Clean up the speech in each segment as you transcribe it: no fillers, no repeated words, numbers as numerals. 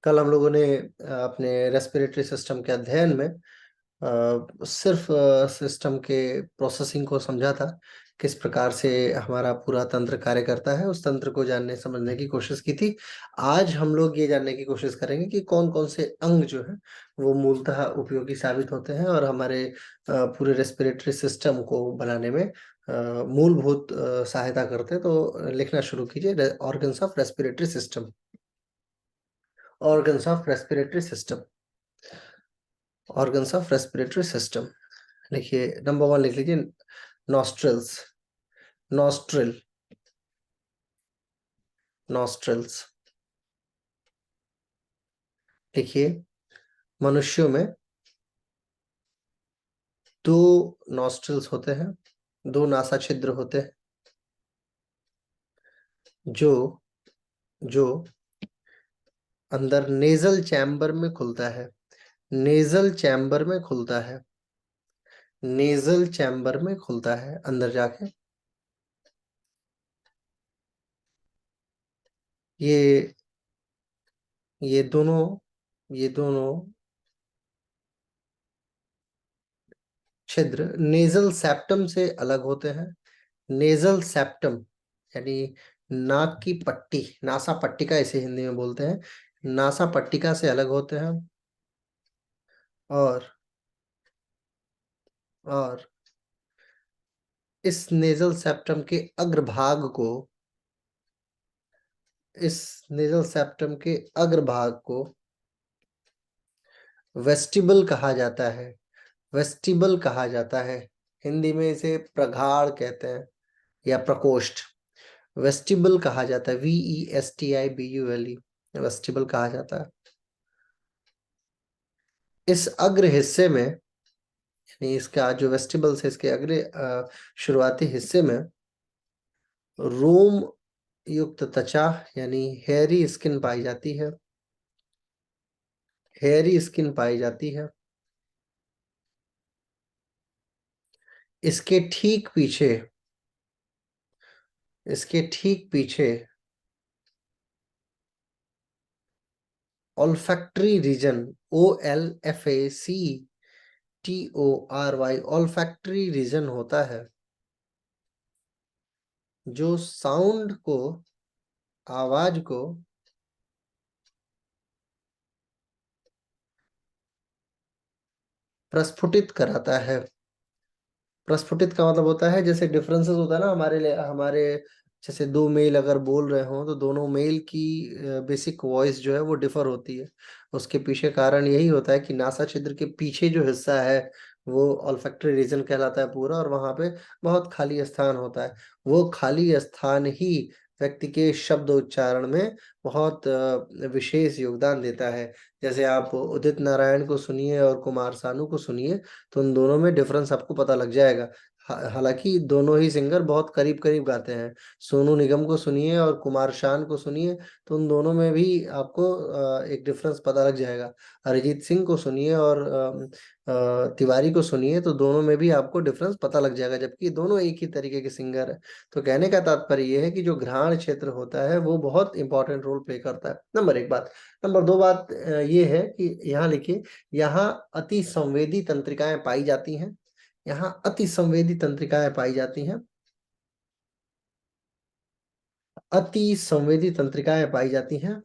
कल हम लोगों ने अपने रेस्पिरेटरी सिस्टम के अध्ययन में सिर्फ सिस्टम के प्रोसेसिंग को समझा था, किस प्रकार से हमारा पूरा तंत्र कार्य करता है, उस तंत्र को जानने समझने की कोशिश की थी। आज हम लोग ये जानने की कोशिश करेंगे कि कौन कौन से अंग जो है वो मूलतः उपयोगी साबित होते हैं और हमारे पूरे रेस्पिरेटरी सिस्टम को बनाने में मूलभूत सहायता करते हैं। तो लिखना शुरू कीजिए, organs of respiratory system. organs of respiratory system organs of respiratory system लिखिए, नंबर 1 लिख लीजिए, nostrils nostril nostrils लिखिए। मनुष्यों में 2 nostrils होते हैं, 2 नासा छिद्र होते हैं जो जो अंदर नेजल चैम्बर में खुलता है। नेजल चैम्बर में खुलता है, नेजल चैम्बर में खुलता है अंदर जाके। ये ये दोनों ये दोनों छिद्र नेजल सेप्टम से अलग होते हैं। नेजल सेप्टम यानी नाक की पट्टी, नासा पट्टिका इसे हिंदी में बोलते हैं, नासा पट्टिका से अलग होते हैं। और और इस नेजल सेप्टम के अग्रभाग को इस नेजल सेप्टम के अग्रभाग को वेस्टिबल कहा जाता है। वेस्टिबल कहा जाता है, हिंदी में इसे प्रगाढ़ कहते हैं या प्रकोष्ठ। वेस्टिबल कहा जाता है, VESTIBULE, वेस्टिबल कहा जाता है। इस अग्र हिस्से में, यानी इसका जो वेस्टिबल से इसके अग्र शुरुआती हिस्से में रोम युक्त त्वचा यानी हेयरी स्किन पाई जाती है। हेयरी स्किन पाई जाती है। इसके ठीक पीछे इसके ठीक पीछे olfactory region, OLFACTORY, olfactory region होता है जो साउंड को, आवाज को प्रस्फुटित कराता है। प्रस्फुटित का मतलब होता है, जैसे डिफरेंसेस होता है ना हमारे जैसे 2 मेल अगर बोल रहे हो तो दोनों मेल की बेसिक वॉइस जो है वो डिफर होती है। उसके पीछे कारण यही होता है कि नासा छिद्र के पीछे जो हिस्सा है वो ऑल्फैक्टरी रीजन कहलाता है पूरा, और वहां पे बहुत खाली स्थान होता है। वो खाली स्थान ही व्यक्ति के शब्द उच्चारण में बहुत विशेष योगदान देता है। जैसे आप उदित नारायण को सुनिए और कुमार सानू को सुनिए तो उन दोनों में डिफरेंस आपको पता लग जाएगा। हालांकि दोनों ही सिंगर बहुत करीब करीब गाते हैं। सोनू निगम को सुनिए और कुमार शान को सुनिए तो उन दोनों में भी आपको एक डिफरेंस पता लग जाएगा। अरिजीत सिंह को सुनिए और तिवारी को सुनिए तो दोनों में भी आपको डिफरेंस पता लग जाएगा, जबकि दोनों एक ही तरीके के सिंगर है। तो कहने का तात्पर्य यह है कि जो घ्राण क्षेत्र होता है वो बहुत इंपॉर्टेंट रोल प्ले करता है। नंबर 1 बात। नंबर 2 बात ये है कि यहाँ लिखिए, यहाँ अति संवेदी तंत्रिकाएं पाई जाती हैं। यहाँ अति संवेदी तंत्रिकाएं पाई जाती हैं। अति संवेदी तंत्रिकाएं पाई जाती हैं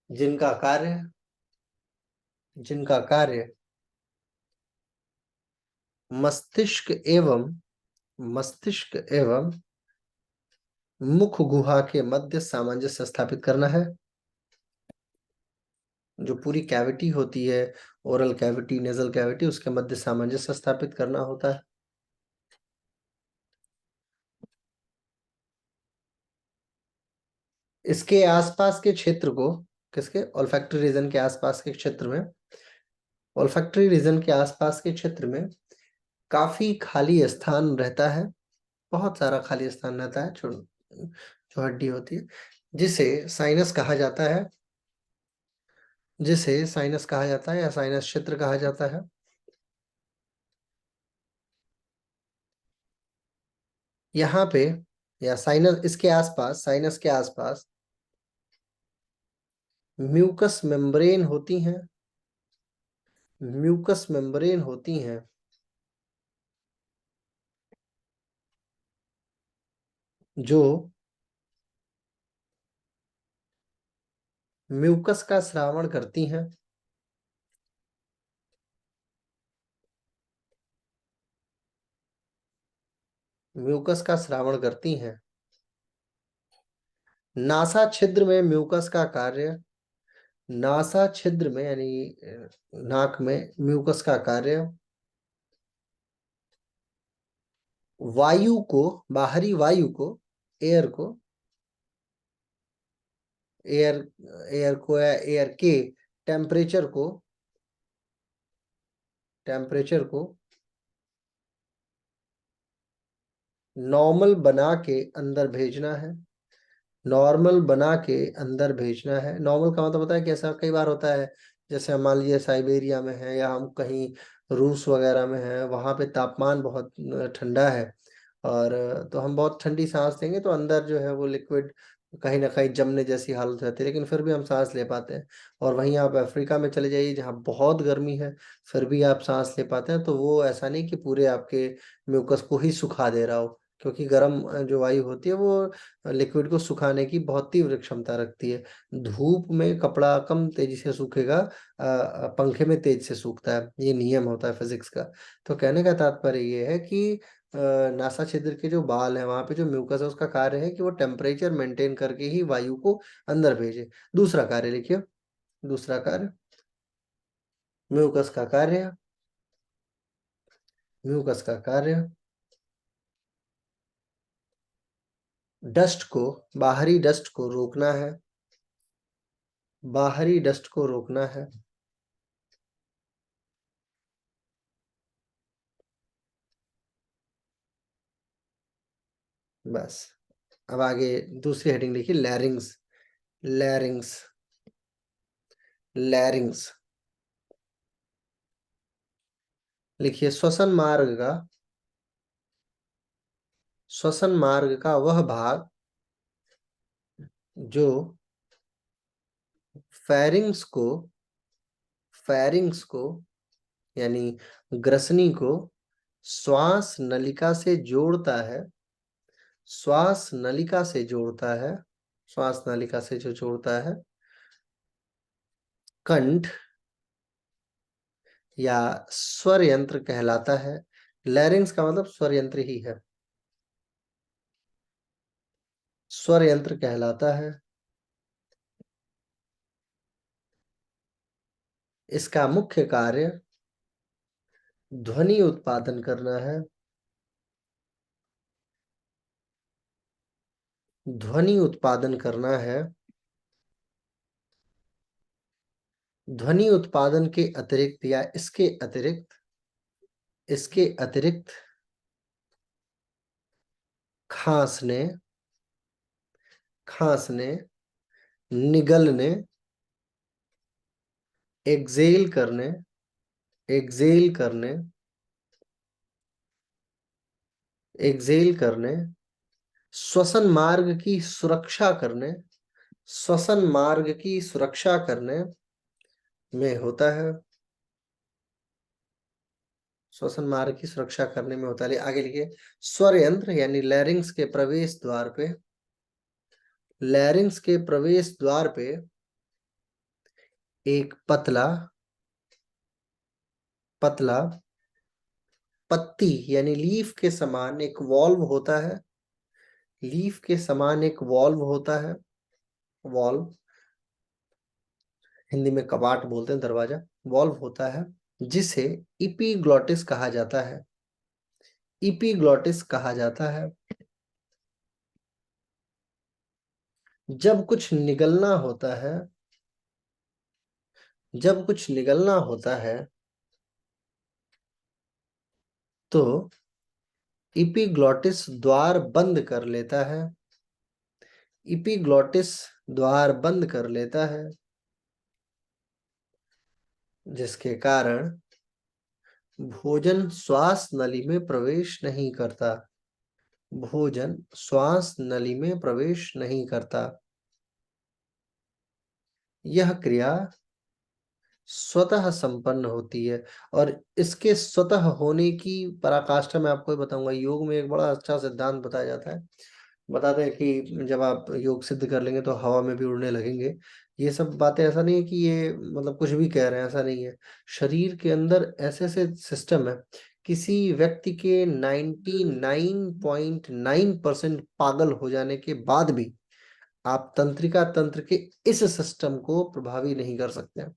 जिनका कार्य जिनका कार्य मस्तिष्क एवं मस्तिष्क एवं मुख गुहा के मध्य सामंजस्य स्थापित करना है। जो पूरी कैविटी होती है, ओरल कैविटी, नेजल कैविटी, उसके मध्य सामंजस्य स्थापित करना होता है। इसके आसपास के क्षेत्र को, किसके, ऑल्फैक्टरी रीजन के आसपास के क्षेत्र में, ऑल्फैक्टरी रीजन के आसपास के क्षेत्र में काफी खाली स्थान रहता है। बहुत सारा खाली स्थान रहता है जो हड्डी होती है, जिसे साइनस कहा जाता है, जिसे साइनस कहा जाता है या साइनस क्षेत्र कहा जाता है। यहाँ पे या साइनस इसके आसपास, साइनस के आसपास म्यूकस मेम्ब्रेन होती हैं, म्यूकस मेम्ब्रेन होती हैं जो म्यूकस का स्रावण करती हैं, म्यूकस का स्रावण करती हैं। नासा छिद्र में म्यूकस का कार्य, नासा छिद्र में यानी नाक में म्यूकस का कार्य वायु को, बाहरी वायु को, एयर को, एयर एयर को या एयर के टेम्परेचर को, टेम्परेचर को नॉर्मल बना के अंदर भेजना है, नॉर्मल बना के अंदर भेजना है। नॉर्मल का मतलब होता है कि ऐसा कई बार होता है, जैसे हम मान लीजिए साइबेरिया में है या हम कहीं रूस वगैरह में है, वहां पे तापमान बहुत ठंडा है, और तो हम बहुत ठंडी सांस लेंगे तो अंदर जो है वो लिक्विड कहीं ना कहीं जमने जैसी हालत रहती है, लेकिन फिर भी हम सांस ले पाते हैं। और वहीं आप अफ्रीका में चले जाइए जहाँ बहुत गर्मी है, फिर भी आप सांस ले पाते हैं। तो वो ऐसा नहीं कि पूरे आपके म्यूकस को ही सुखा दे रहा हो, क्योंकि गर्म जो वायु होती है वो लिक्विड को सुखाने की बहुत तीव्र क्षमता रखती है। धूप में कपड़ा कम तेजी से सूखेगा, पंखे में तेज से सूखता है, ये नियम होता है फिजिक्स का। तो कहने का तात्पर्य ये है कि नासा छिद्र के जो बाल है वहां पे जो म्यूकस है उसका कार्य है कि वो टेम्परेचर मेंटेन करके ही वायु को अंदर भेजे। दूसरा कार्य लिखिए, दूसरा कार्य म्यूकस का कार्य, म्यूकस का कार्य डस्ट को, बाहरी डस्ट को रोकना है, बाहरी डस्ट को रोकना है। बस। अब आगे दूसरी हेडिंग लिखिए, लैरिंग्स, लैरिंग्स, लैरिंग्स। लिखिए, श्वसन मार्ग का, श्वसन मार्ग का वह भाग जो फेरिंग्स को, फेरिंग्स को यानी ग्रसनी को श्वास नलिका से जोड़ता है, श्वास नलिका से जोड़ता है, श्वास नलिका से जो जोड़ता है, कंठ या स्वर यंत्र कहलाता है। लैरिंग्स का मतलब स्वर यंत्र ही है, स्वर यंत्र कहलाता है। इसका मुख्य कार्य ध्वनि उत्पादन करना है, ध्वनि उत्पादन करना है। ध्वनि उत्पादन के अतिरिक्त या इसके अतिरिक्त, इसके अतिरिक्त खांसने, खांसने, निगलने, एक्सेल करने, एक्सेल करने, एक्सेल करने, श्वसन मार्ग की सुरक्षा करने, श्वसन मार्ग की सुरक्षा करने में होता है, श्वसन मार्ग की सुरक्षा करने में होता है। आगे लिखिए, स्वर यंत्र यानी लैरिंग्स के प्रवेश द्वार पे, लैरिंग्स के प्रवेश द्वार पे एक पतला, पतला पत्ती यानी लीफ के समान एक वॉल्व होता है, लीफ के समान एक वॉल्व होता है, वॉल्व, हिंदी में कपाट बोलते हैं, दरवाजा, वॉल्व होता है, जिसे इपीग्लॉटिस कहा जाता है, इपीग्लॉटिस कहा जाता है। जब कुछ निगलना होता है, जब कुछ निगलना होता है तो इपीग्लॉटिस द्वार बंद कर लेता है, इपीग्लॉटिस द्वार बंद कर लेता है, जिसके कारण भोजन श्वास नली में प्रवेश नहीं करता, भोजन श्वास नली में प्रवेश नहीं करता। यह क्रिया स्वतः संपन्न होती है। और इसके स्वतः होने की पराकाष्ठा मैं आपको बताऊंगा। योग में एक बड़ा अच्छा सिद्धांत बताया जाता है। बताते हैं कि जब आप योग सिद्ध कर लेंगे तो हवा में भी उड़ने लगेंगे। ये सब बातें, ऐसा नहीं है कि ये मतलब कुछ भी कह रहे हैं, ऐसा नहीं है। शरीर के अंदर ऐसे ऐसे सिस्टम है, किसी व्यक्ति के 99.9% पागल हो जाने के बाद भी आप तंत्रिका तंत्र के इस सिस्टम को प्रभावी नहीं कर सकते हैं।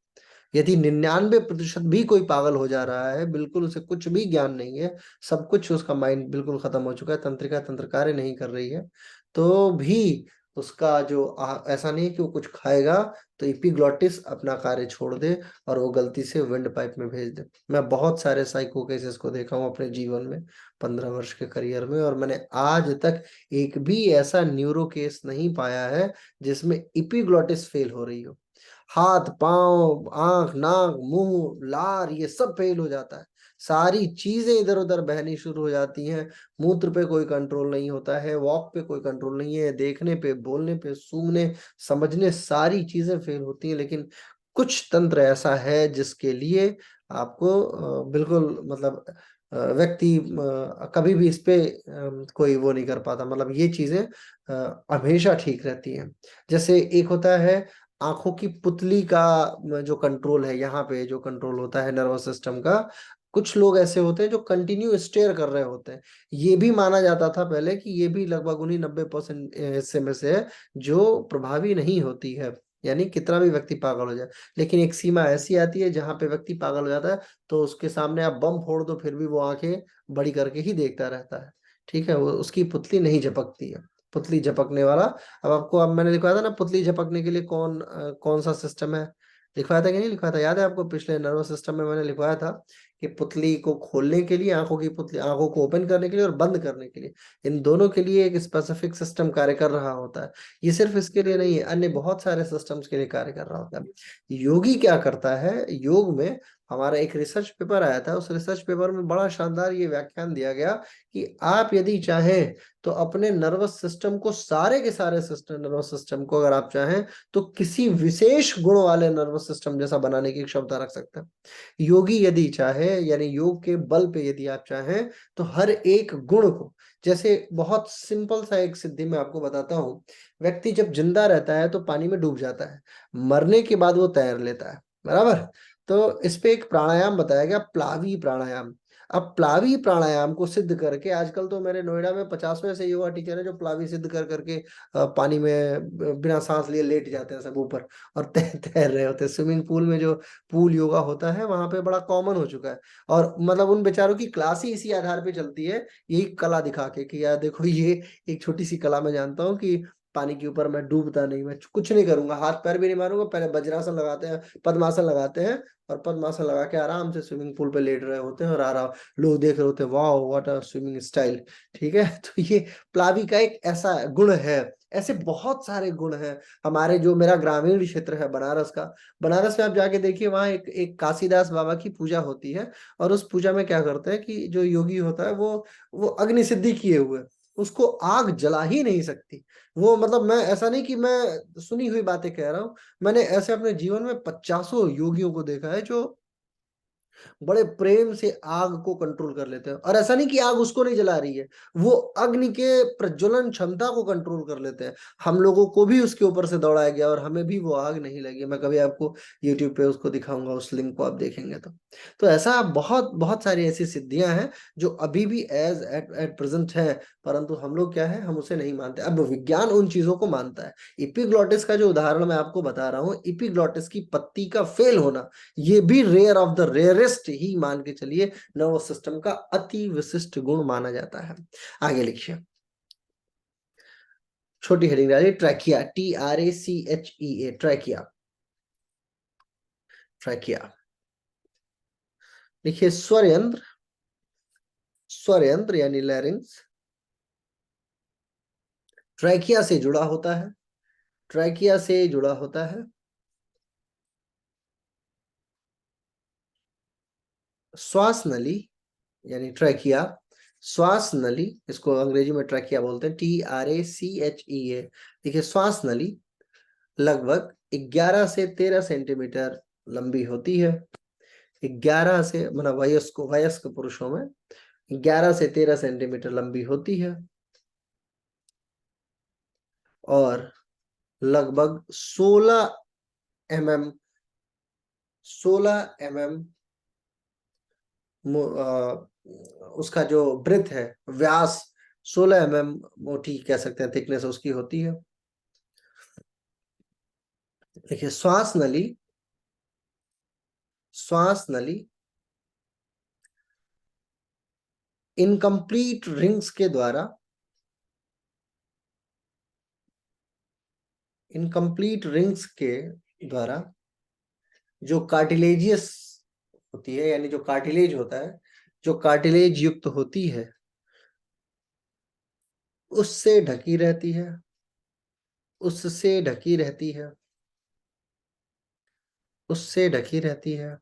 यदि 99% भी कोई पागल हो जा रहा है, बिल्कुल उसे कुछ भी ज्ञान नहीं है, सब कुछ उसका माइंड बिल्कुल खत्म हो चुका है, तंत्रिका तंत्र कार्य नहीं कर रही है, तो भी उसका जो ऐसा नहीं है कि वो कुछ खाएगा तो इपिग्लॉटिस अपना कार्य छोड़ दे और वो गलती से विंड पाइप में भेज दे। मैं बहुत सारे साइको केसेस को देखा हूँ अपने जीवन में, 15 वर्ष के करियर में, और मैंने आज तक एक भी ऐसा न्यूरो केस नहीं पाया है जिसमें इपिग्लॉटिस फेल हो रही हो। हाथ पांव आंख नाक मुंह लार ये सब फेल हो जाता है, सारी चीजें इधर उधर बहनी शुरू हो जाती हैं। मूत्र पे कोई कंट्रोल नहीं होता है, वॉक पे कोई कंट्रोल नहीं है, देखने पे बोलने पे सूंघने समझने सारी चीजें फेल होती हैं। लेकिन कुछ तंत्र ऐसा है जिसके लिए आपको बिल्कुल मतलब व्यक्ति कभी भी इस पे कोई वो नहीं कर पाता, मतलब ये चीजें हमेशा ठीक रहती हैं। जैसे एक होता है आंखों की पुतली का जो कंट्रोल है, यहाँ पे जो कंट्रोल होता है नर्वस सिस्टम का, कुछ लोग ऐसे होते हैं जो कंटिन्यू स्टेयर कर रहे होते हैं। ये भी माना जाता था पहले कि ये भी लगभग उन्हीं 90% हिस्से में से है जो प्रभावी नहीं होती है, यानी कितना भी व्यक्ति पागल हो जाए। लेकिन एक सीमा ऐसी आती है जहां पे व्यक्ति पागल हो जाता है तो उसके सामने आप बम फोड़ दो फिर भी वो आंखें बड़ी करके ही देखता रहता है। ठीक है, वो उसकी पुतली नहीं झपकती है, पुतली झपकने वाला। अब मैंने लिखवाया था ना पुतली झपकने के लिए कौन सा सिस्टम है, लिखवाया था कि नहीं लिखवाया था, याद है आपको? पिछले नर्वस सिस्टम में मैंने लिखवाया था कि पुतली को खोलने के लिए, आंखों की पुतली, आंखों को ओपन करने के लिए और बंद करने के लिए, इन दोनों के लिए एक स्पेसिफिक सिस्टम कार्य कर रहा होता है। ये सिर्फ इसके लिए नहीं है, अन्य बहुत सारे सिस्टम्स के लिए कार्य कर रहा होता है। योगी क्या करता है, योग में हमारा एक रिसर्च पेपर आया था, उस रिसर्च पेपर में बड़ा शानदार ये व्याख्यान दिया गया कि आप यदि चाहें तो अपने नर्वस सिस्टम को, सारे के सारे सिस्टम नर्वस सिस्टम को अगर आप चाहें तो किसी विशेष गुण वाले नर्वस सिस्टम जैसा बनाने की क्षमता रख सकते हैं। योगी यदि चाहे, यानी योग के बल पे यदि आप चाहें तो हर एक गुण को, जैसे बहुत सिंपल सा एक सिद्धि मैं आपको बताता हूँ। व्यक्ति जब जिंदा रहता है तो पानी में डूब जाता है, मरने के बाद वो तैर लेता है, बराबर। तो इस पे एक प्राणायाम बताया गया, प्लावी प्राणायाम। अब प्लावी प्राणायाम को सिद्ध करके, आजकल तो मेरे नोएडा में 50वें से योगा टीचर है जो प्लावी सिद्ध कर करके पानी में बिना सांस लिए लेट जाते हैं सब ऊपर और तैर रहे होते हैं। स्विमिंग पूल में जो पूल योगा होता है वहां पे बड़ा कॉमन हो चुका है। और मतलब उन बेचारों की क्लास ही इसी आधार पे चलती है, यही कला दिखा के कि यार देखो ये एक छोटी सी कला मैं जानता हूँ कि पानी के ऊपर मैं डूबता नहीं, मैं कुछ नहीं करूंगा, हाथ पैर भी नहीं मारूंगा, पहले वज्रासन लगाते हैं, पद्मासन लगाते हैं, और पद्मासन लगा के आराम से स्विमिंग पूल पे लेट रहे होते हैं और आराम लोग देख रहे होते हैं, वाह व्हाट अ स्विमिंग स्टाइल। ठीक है, तो ये प्लावी का एक ऐसा गुण है। ऐसे बहुत सारे गुण हैं हमारे। जो मेरा ग्रामीण क्षेत्र है बनारस का, बनारस में आप जाके देखिए, वहाँ एक एक काशीदास बाबा की पूजा होती है। और उस पूजा में क्या करते हैं कि जो योगी होता है वो अग्नि सिद्धि किए हुए, उसको आग जला ही नहीं सकती। वो मतलब, मैं ऐसा नहीं कि मैं सुनी हुई बातें कह रहा हूँ, मैंने ऐसे अपने जीवन में 50 योगियों को देखा है जो बड़े प्रेम से आग को कंट्रोल कर लेते हैं। और ऐसा नहीं कि आग उसको नहीं जला रही है, वो अग्नि के प्रज्वलन क्षमता को कंट्रोल कर लेते हैं। हम लोगों को भी उसके ऊपर से दौड़ाया गया और हमें भी वो आग नहीं लगी। मैं कभी आपको यूट्यूब पे उसको दिखाऊंगा, उस लिंक को आप देखेंगे तो ऐसा बहुत बहुत सारी ऐसी सिद्धियां हैं जो अभी भी एज एट प्रेजेंट है, परंतु हम लोग क्या है, हम उसे नहीं मानते। अब विज्ञान उन चीजों को मानता है। इपिग्लॉटिस का जो उदाहरण मैं आपको बता रहा हूँ, इपिग्लॉटिस की पत्ती का फेल होना, ये भी रेयर ऑफ द रेयरेस्ट ही मान के चलिए, नर्वस सिस्टम का अति विशिष्ट गुण माना जाता है। आगे लिखिए, छोटी हेडिंग डालिए, ट्रैकिया, TRACHEA, ट्रैकिया। ट्रैकिया लिखिए, स्वर यंत्र, स्वर यंत्र यानी लैरिंग्स ट्रैकिया से जुड़ा होता है, ट्रैकिया से जुड़ा होता है। श्वास नली यानी ट्रैकिया, श्वास नली, इसको अंग्रेजी में ट्रैकिया बोलते हैं, TRACHEA। देखिए, श्वास नली लगभग 11 से 13 सेंटीमीटर लंबी होती है। 11 से मतलब वयस्क पुरुषों में 11 से 13 सेंटीमीटर लंबी होती है और लगभग 16 mm 16 mm उसका जो ब्रेथ है, व्यास 16 mm मोटी कह सकते हैं, थिकनेस उसकी होती है। देखिए, श्वास नली इनकम्प्लीट रिंग्स के द्वारा जो कार्टिलेजियस होती है, यानी जो कार्टिलेज होता है, जो कार्टिलेज युक्त होती है, उससे ढकी रहती है, उससे ढकी रहती है, उससे ढकी रहती है।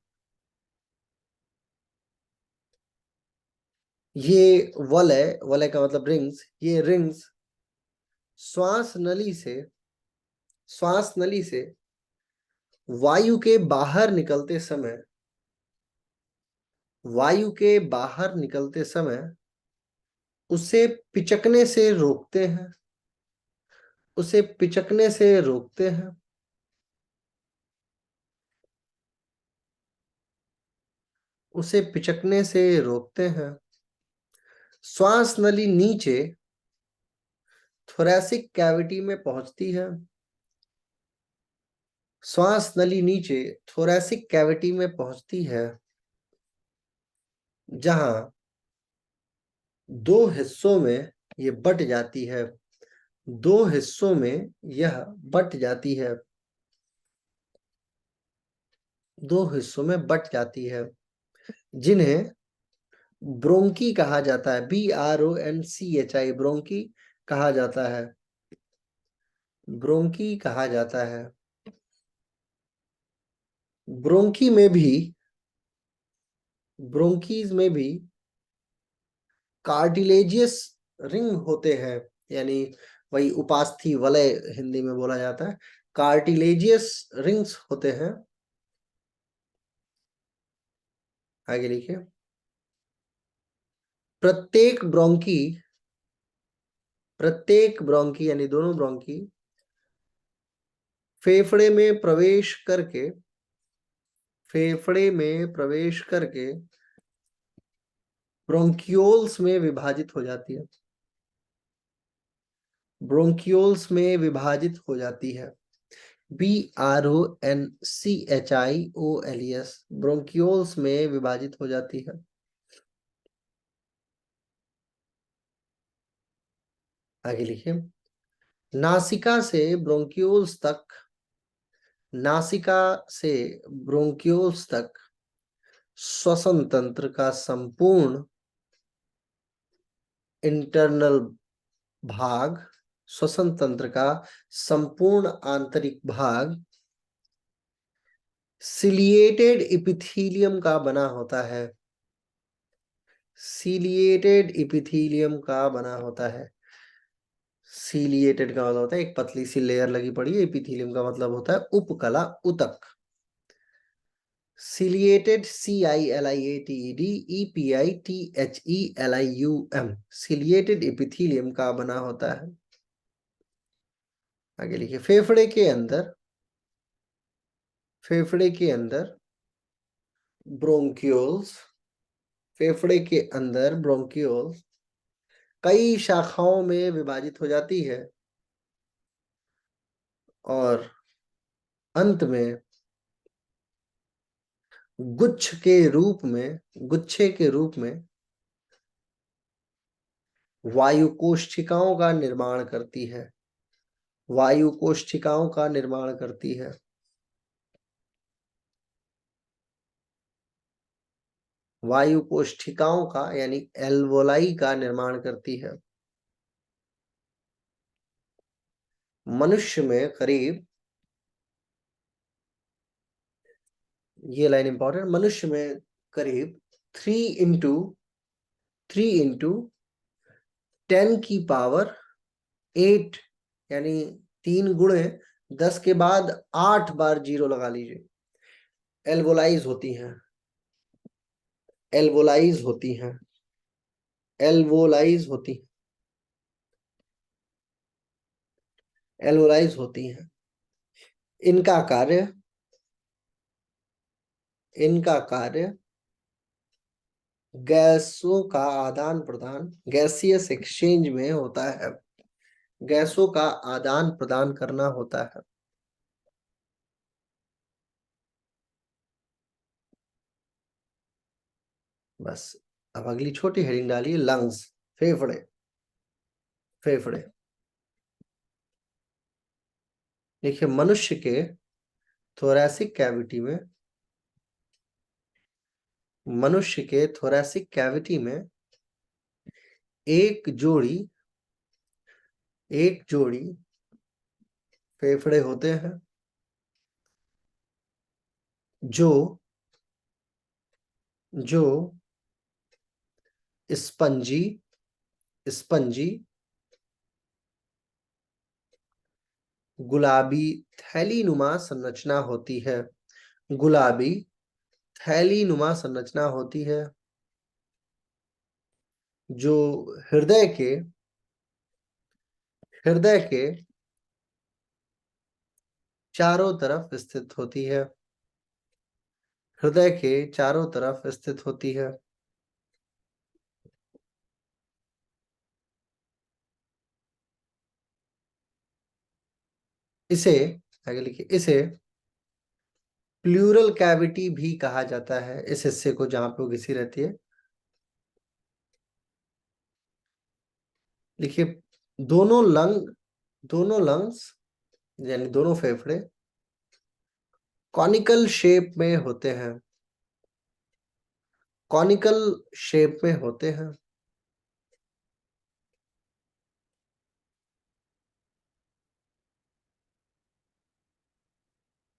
ये वलय का मतलब रिंग्स, ये रिंग्स श्वास नली से वायु के बाहर निकलते समय उसे पिचकने से रोकते हैं, उसे पिचकने से रोकते हैं। उसे पिचकने से रोकते हैं। श्वास नली नीचे थोरैसिक कैविटी में पहुंचती है। श्वास नली नीचे थोरैसिक कैविटी में पहुंचती है, जहां दो हिस्सों में ये बट जाती है। दो हिस्सों में यह बट जाती है। दो हिस्सों में बट जाती है, जिन्हें ब्रोंकी कहा जाता है। BRONCHI, ब्रोंकी कहा जाता है। ब्रोंकी कहा जाता है। ब्रोंकी में भी ब्रोंकीज में भी कार्टिलेजियस रिंग होते हैं, यानी वही उपास्थि वलय हिंदी में बोला जाता है। कार्टिलेजियस रिंग्स होते हैं। आगे लिखिए। प्रत्येक ब्रोंकी यानी दोनों ब्रोंकी फेफड़े में प्रवेश करके ब्रोंक्यूल्स में विभाजित हो जाती है। ब्रोंक्यूल्स में विभाजित हो जाती है। BRONCHIOLES, ब्रोंक्यूल्स में विभाजित हो जाती है। आगे लिखिए। नासिका से ब्रोंक्यूल्स तक श्वसन तंत्र का संपूर्ण इंटरनल भाग, श्वसन तंत्र का संपूर्ण आंतरिक भाग सिलिएटेड इपिथीलियम का बना होता है। सिलिएटेड इपिथीलियम का बना होता है। सिलिएटेड का मतलब होता है एक पतली सी लेयर लगी पड़ी है। इपिथीलियम का मतलब होता है उपकला, उतक। Ciliated, CILIATED, EPITHELIUM, ciliated epithelium का बना होता है। आगे लिखिए। फेफड़े के अंदर ब्रोंक्यूल्स कई शाखाओं में विभाजित हो जाती है और अंत में गुच्छे के रूप में वायु कोशिकाओं का निर्माण करती है। वायु कोशिकाओं का निर्माण करती है। वायु कोशिकाओं का यानी एल्वोलाई का निर्माण करती है। मनुष्य में करीब, ये लाइन इंपॉर्टेंट, मनुष्य में करीब 3 × 10⁸, यानी 3 गुणे 10 के बाद 8 बार जीरो लगा लीजिए। एल्वोलाइज होती हैं, एल्वोलाइज होती हैं, एल्वोलाइज होती, एल्वोलाइज होती हैं। इनका कार्य, इनका कार्य गैसों का आदान प्रदान, गैसियस एक्सचेंज में होता है, गैसों का आदान प्रदान करना होता है। बस अब अगली छोटी हेडिंग डालिए, लंग्स, फेफड़े, फेफड़े। देखिए मनुष्य के थोरैसिक कैविटी में, मनुष्य के थोरैसिक कैविटी में एक जोड़ी, एक जोड़ी फेफड़े होते हैं जो जो स्पंजी, स्पंजी गुलाबी थैलीनुमा संरचना होती है, गुलाबी थैलीनुमा संरचना होती है, जो हृदय के, हृदय के चारों तरफ स्थित होती है, हृदय के चारों तरफ स्थित होती है। इसे, आगे लिखिए, इसे प्लूरल कैविटी भी कहा जाता है, इस हिस्से को जहां पे वो घिसी रहती है। लिखिए दोनों लंग, दोनों लंग्स यानी दोनों फेफड़े कॉनिकल शेप में होते हैं, कॉनिकल शेप में होते हैं।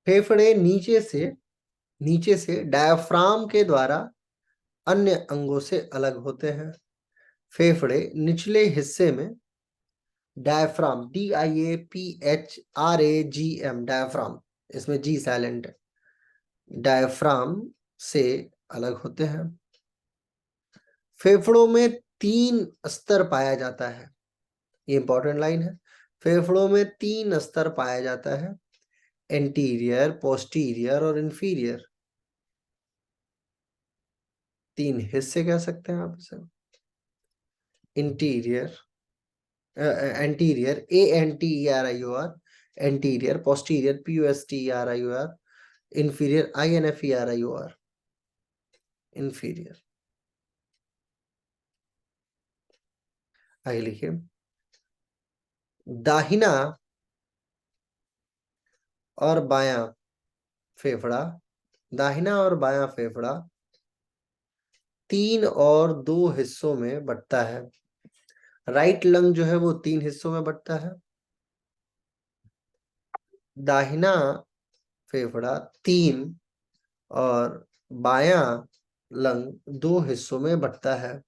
फेफड़े नीचे से डायाफ्राम के द्वारा अन्य अंगों से अलग होते हैं। फेफड़े निचले हिस्से में डायफ्राम, DIAPHRAGM, डायफ्राम, इसमें जी साइलेंट है, डायफ्राम से अलग होते हैं। फेफड़ों में 3 स्तर पाया जाता है, ये इंपॉर्टेंट लाइन है। फेफड़ों में 3 स्तर पाया जाता है, एंटीरियर, पोस्टीरियर और इंफीरियर। 3 हिस्से कह सकते हैं आप इसे। Interior, anterior, ANTERIOR, anterior, posterior, POSTERIOR, inferior, INFERIOR, inferior. आगे लिखिए दाहिना और बायां फेफड़ा, दाहिना और बायां फेफड़ा 3 और 2 हिस्सों में बंटता है। राइट लंग जो है वो 3 हिस्सों में बंटता है, दाहिना फेफड़ा 3 और बायां लंग 2 हिस्सों में बंटता है,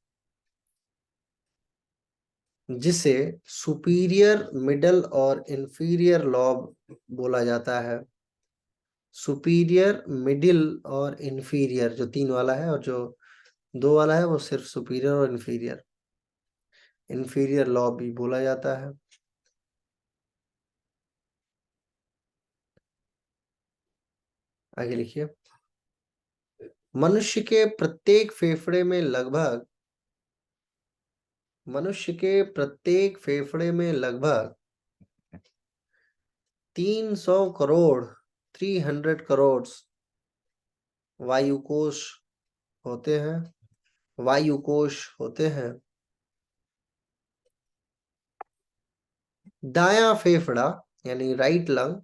जिसे सुपीरियर, मिडल और इंफीरियर लॉब बोला जाता है। सुपीरियर, मिडिल और इंफीरियर, जो 3 वाला है, और जो 2 वाला है वो सिर्फ सुपीरियर और इंफीरियर, इंफीरियर लॉब भी बोला जाता है। आगे लिखिए मनुष्य के प्रत्येक फेफड़े में लगभग, मनुष्य के प्रत्येक फेफड़े में लगभग 300 करोड़, 300 करोड़ वायुकोश होते हैं, वायुकोश होते हैं। दायां फेफड़ा यानी राइट लंग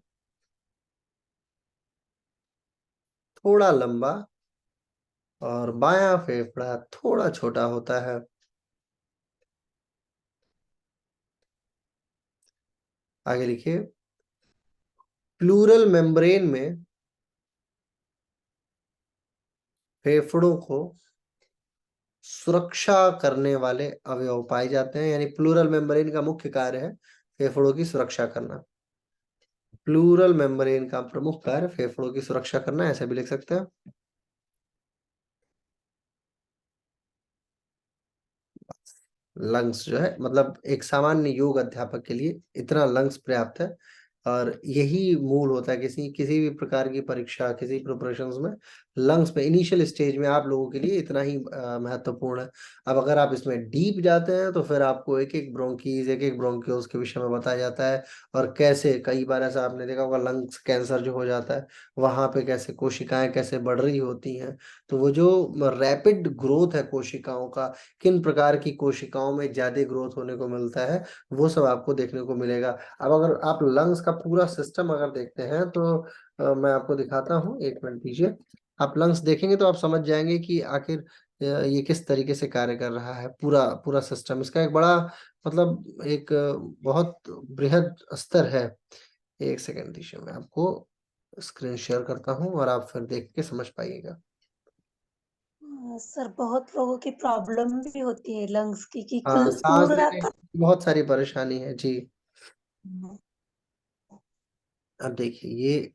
थोड़ा लंबा और बायां फेफड़ा थोड़ा छोटा होता है। आगे लिखिए प्लूरल मेम्ब्रेन में फेफड़ों को सुरक्षा करने वाले अवयव पाए जाते हैं, यानी प्लूरल मेम्ब्रेन का मुख्य कार्य है फेफड़ों की सुरक्षा करना। प्लूरल मेम्ब्रेन का प्रमुख कार्य फेफड़ों की सुरक्षा करना है, ऐसे भी लिख सकते हैं। लंग्स जो है मतलब एक सामान्य योग अध्यापक के लिए इतना लंग्स पर्याप्त है, और यही मूल होता है किसी किसी भी प्रकार की परीक्षा, किसी प्रिपरेशंस में लंग्स में इनिशियल स्टेज में आप लोगों के लिए इतना ही महत्वपूर्ण है। अब अगर आप इसमें डीप जाते हैं तो फिर आपको एक एक ब्रोंकीज, एक एक ब्रोंक्योल्स के विषय में बताया जाता है, और कैसे कई बार ऐसा आपने देखा होगा लंग्स कैंसर जो हो जाता है वहां पे कैसे कोशिकाएं कैसे बढ़ रही होती हैं। तो वो जो रैपिड ग्रोथ है कोशिकाओं का, किन प्रकार की कोशिकाओं में ज्यादा ग्रोथ होने को मिलता है, वो सब आपको देखने को मिलेगा। अब अगर आप लंग्स का पूरा सिस्टम अगर देखते हैं तो मैं आपको दिखाता हूँ, एक मिनट दीजिए। आप लंग्स देखेंगे तो आप समझ जाएंगे कि आखिर ये किस तरीके से कार्य कर रहा है, पूरा पूरा सिस्टम इसका एक बड़ा मतलब एक बहुत बृहद स्तर है। एक सेकंड दीजिए, मैं आपको स्क्रीन शेयर करता हूँ और आप फिर देख के समझ पाइएगा। सर बहुत लोगों की प्रॉब्लम भी होती है लंग्स की कि हाँ, सांस पूरा लेने की बहुत सारी परेशानी है जी। अब देखिए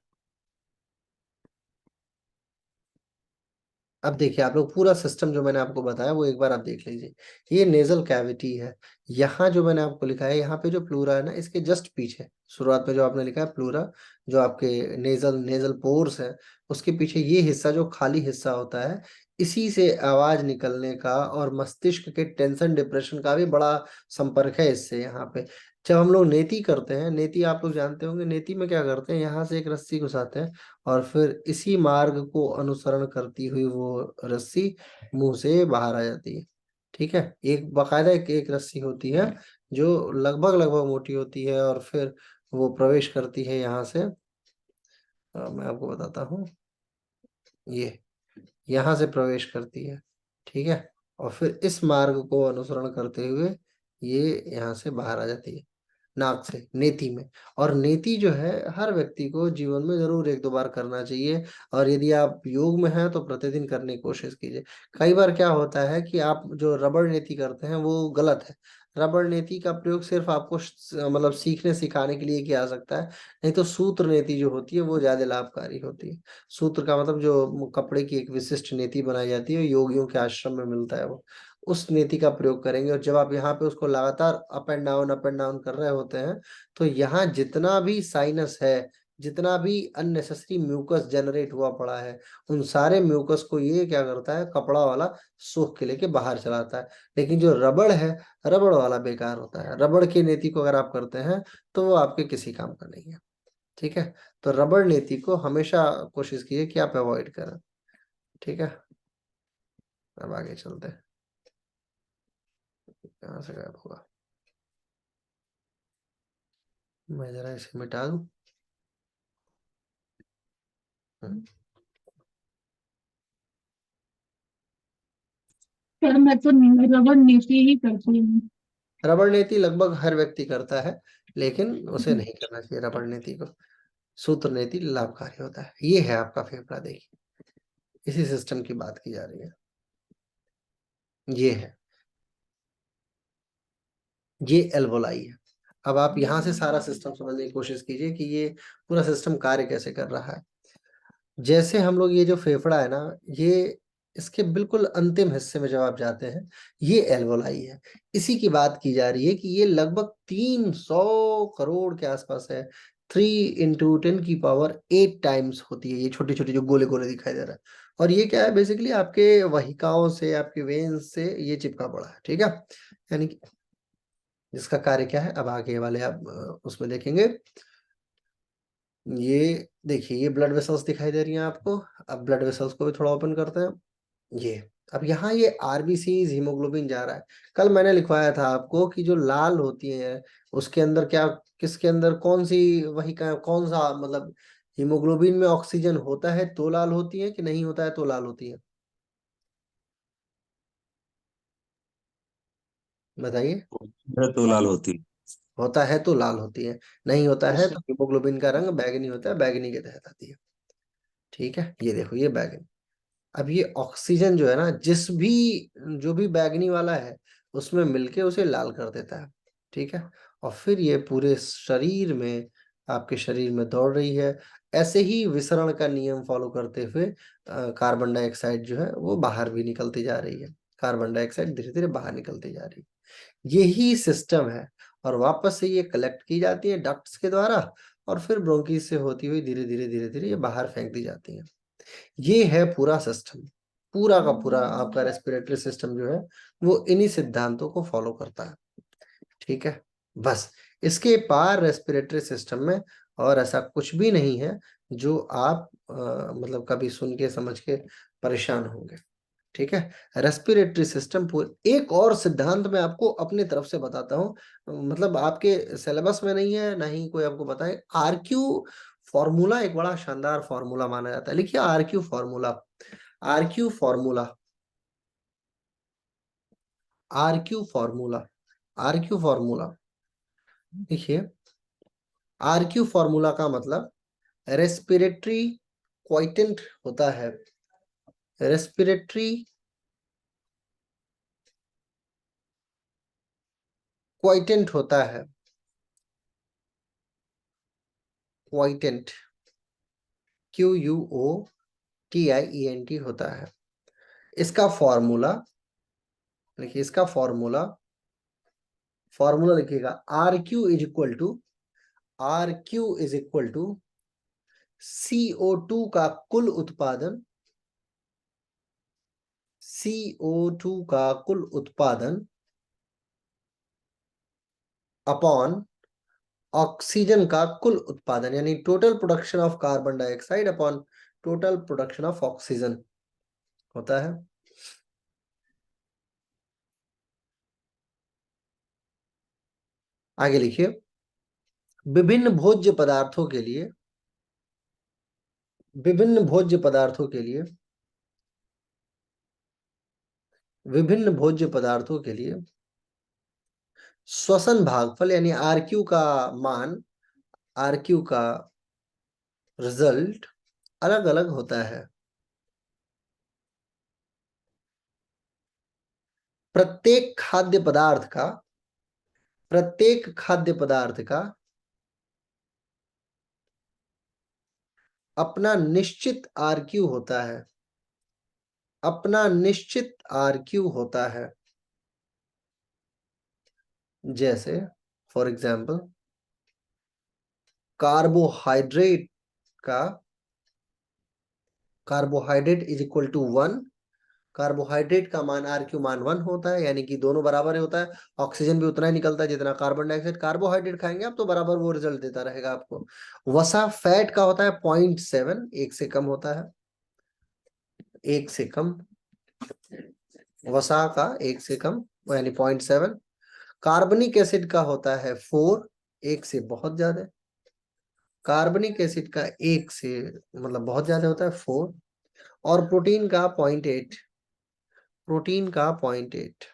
अब देखिए आप लोग पूरा सिस्टम जो मैंने आपको बताया वो एक बार आप देख लीजिए। ये नेजल कैविटी है। यहाँ जो मैंने आपको लिखा है, यहाँ पे जो प्लूरा है ना, इसके जस्ट पीछे शुरुआत में जो आपने लिखा है प्लूरा, जो आपके नेजल नेजल पोर्स है, उसके पीछे ये हिस्सा जो खाली हिस्सा होता है, इसी से आवाज निकलने का और मस्तिष्क के टेंशन डिप्रेशन का भी बड़ा संपर्क है इससे। यहाँ पे जब हम लोग नेति करते हैं, नेति आप लोग जानते होंगे, नेति में क्या करते हैं, यहाँ से एक रस्सी घुसाते हैं और फिर इसी मार्ग को अनुसरण करती हुई वो रस्सी मुंह से बाहर आ जाती है। ठीक है, एक बाकायदा एक रस्सी होती है जो लगभग लगभग मोटी होती है, और फिर वो प्रवेश करती है यहाँ से। मैं आपको बताता हूँ, ये यहाँ से प्रवेश करती है। ठीक है, और फिर इस मार्ग को अनुसरण करते हुए ये यहाँ से बाहर आ जाती है, नाक से, नेति में। और नेति जो है हर व्यक्ति को जीवन में जरूर एक दो बार करना चाहिए, और यदि आप योग में हैं तो प्रतिदिन करने की कोशिश कीजिए। कई बार क्या होता है कि आप जो रबड़ नेति करते हैं वो गलत है। रबड़ नेति का प्रयोग सिर्फ आपको मतलब सीखने सिखाने के लिए किया जा सकता है, नहीं तो सूत्र नेति जो होती है वो ज्यादा लाभकारी होती है। सूत्र का मतलब जो कपड़े की एक विशिष्ट नेति बनाई जाती है, योगियों के आश्रम में मिलता है वो, उस नीति का प्रयोग करेंगे। और जब आप यहाँ पे उसको लगातार अप एंड डाउन कर रहे होते हैं, तो यहाँ जितना भी साइनस है, जितना भी अननेसेसरी म्यूकस जनरेट हुआ पड़ा है, उन सारे म्यूकस को ये क्या करता है, कपड़ा वाला सोख के लेके बाहर चलाता है। लेकिन जो रबड़ है, रबड़ वाला बेकार होता है। रबड़ की नीति को अगर आप करते हैं तो वो आपके किसी काम का नहीं है। ठीक है, तो रबड़ नीति को हमेशा कोशिश कीजिए कि आप अवॉइड करें। ठीक है, अब आगे चलते हैं। कहाँ से गायब हुआ, मैं जरा इसे मिटा दूं। हम्म। सर मैं तो रबड़ नीचे ही करती हूँ। रबड़ नीति लगभग हर व्यक्ति करता है, लेकिन उसे नहीं करना चाहिए रबड़ नीति को। सूत्र नीति लाभकारी होता है। ये है आपका फेफड़ा, देखिए इसी सिस्टम की बात की जा रही है। ये है, ये एल्वोलाई है। अब आप यहाँ से सारा सिस्टम समझने की कोशिश कीजिए कि ये पूरा सिस्टम कार्य कैसे कर रहा है। जैसे हम लोग ये जो फेफड़ा है ना, ये इसके बिल्कुल अंतिम हिस्से में जब आप जाते हैं, ये एल्वोलाई है। इसी की बात की जा रही है कि ये लगभग 300 करोड़ के आसपास है। 3 × 10⁸ टाइम्स होती है ये छोटी छोटी जो गोले गोले दिखाई दे रहा है। और ये क्या है, बेसिकली आपके वहिकाओं से, आपके वेन्स से ये चिपका पड़ा है। ठीक है, यानी कि जिसका कार्य क्या है, अब आगे वाले आप उसमें देखेंगे। ये देखिए, ये ब्लड वेसल्स दिखाई दे रही हैं आपको। अब ब्लड वेसल्स को भी थोड़ा ओपन करते हैं। ये अब यहाँ ये आरबीसीज हीमोग्लोबिन जा रहा है। कल मैंने लिखवाया था आपको कि जो लाल होती है उसके अंदर क्या, किसके अंदर कौन सी, वही का कौन सा मतलब हीमोग्लोबिन में ऑक्सीजन होता है तो लाल होती है, कि नहीं होता है तो लाल होती है, बताइए। है तो लाल होती। होता है तो लाल होती है, नहीं होता है तो हीमोग्लोबिन का रंग बैगनी होता है, बैगनी के तहत आती है। ठीक है, ये देखो ये बैगनी। अब ये ऑक्सीजन जो है ना, जिस भी जो भी बैगनी वाला है उसमें मिलके उसे लाल कर देता है। ठीक है, और फिर ये पूरे शरीर में आपके शरीर में दौड़ रही है। ऐसे ही विसरण का नियम फॉलो करते हुए कार्बन डाइऑक्साइड जो है वो बाहर भी निकलती जा रही है। कार्बन डाइऑक्साइड धीरे धीरे बाहर निकलती जा रही है। यही सिस्टम है, और वापस से ये कलेक्ट की जाती है डक्ट्स के द्वारा, और फिर ब्रोंकीज से होती हुई धीरे धीरे धीरे धीरे ये बाहर फेंक दी जाती है। ये है पूरा सिस्टम, पूरा का पूरा आपका रेस्पिरेटरी सिस्टम जो है वो इन्हीं सिद्धांतों को फॉलो करता है। ठीक है, बस इसके पार रेस्पिरेटरी सिस्टम में और ऐसा कुछ भी नहीं है जो आप मतलब कभी सुन के समझ के परेशान होंगे। ठीक है, रेस्पिरेटरी सिस्टम एक और सिद्धांत मैं आपको अपनी तरफ से बताता हूँ, मतलब आपके सिलेबस में नहीं है, ना ही कोई आपको बताए। आरक्यू फॉर्मूला एक बड़ा शानदार फॉर्मूला माना जाता है। लिखिए RQ formula, RQ formula, RQ formula, RQ formula. देखिए आरक्यू फॉर्मूला का मतलब रेस्पिरेटरी क्वाइटेंट होता है, रेस्पिरेटरी क्वाइटेंट होता है, क्वाइटेंट QUOTIENT होता है। इसका फॉर्मूला देखिए, इसका फॉर्मूला लिखिएगा RQ is equal to, RQ is equal to CO2 का कुल उत्पादन, CO2 का कुल उत्पादन अपॉन ऑक्सीजन का कुल उत्पादन, यानी total production of carbon dioxide upon total production of oxygen होता है। आगे लिखिए, विभिन्न भोज्य पदार्थों के लिए, विभिन्न भोज्य पदार्थों के लिए, विभिन्न भोज्य पदार्थों के लिए श्वसन भागफल यानी RQ का मान, RQ का रिजल्ट अलग अलग होता है। प्रत्येक खाद्य पदार्थ का, प्रत्येक खाद्य पदार्थ का अपना निश्चित RQ होता है, अपना निश्चित RQ होता है। जैसे फॉर एग्जाम्पल कार्बोहाइड्रेट का, carbohydrate is equal to 1, carbohydrate का मान RQ मान 1 होता है, यानी कि दोनों बराबर ही होता है। ऑक्सीजन भी उतना ही निकलता है जितना कार्बन डाइऑक्साइड। कार्बोहाइड्रेट खाएंगे आप तो बराबर वो रिजल्ट देता रहेगा आपको। वसा फैट का होता है 0.7, 1 से कम होता है, 1 से कम, वसा का 1 से कम यानी 0.7। कार्बनिक एसिड का होता है 4, 1 से बहुत ज्यादा। कार्बनिक एसिड का 1 से मतलब बहुत ज्यादा होता है 4। और प्रोटीन का 0.8, प्रोटीन का 0.8,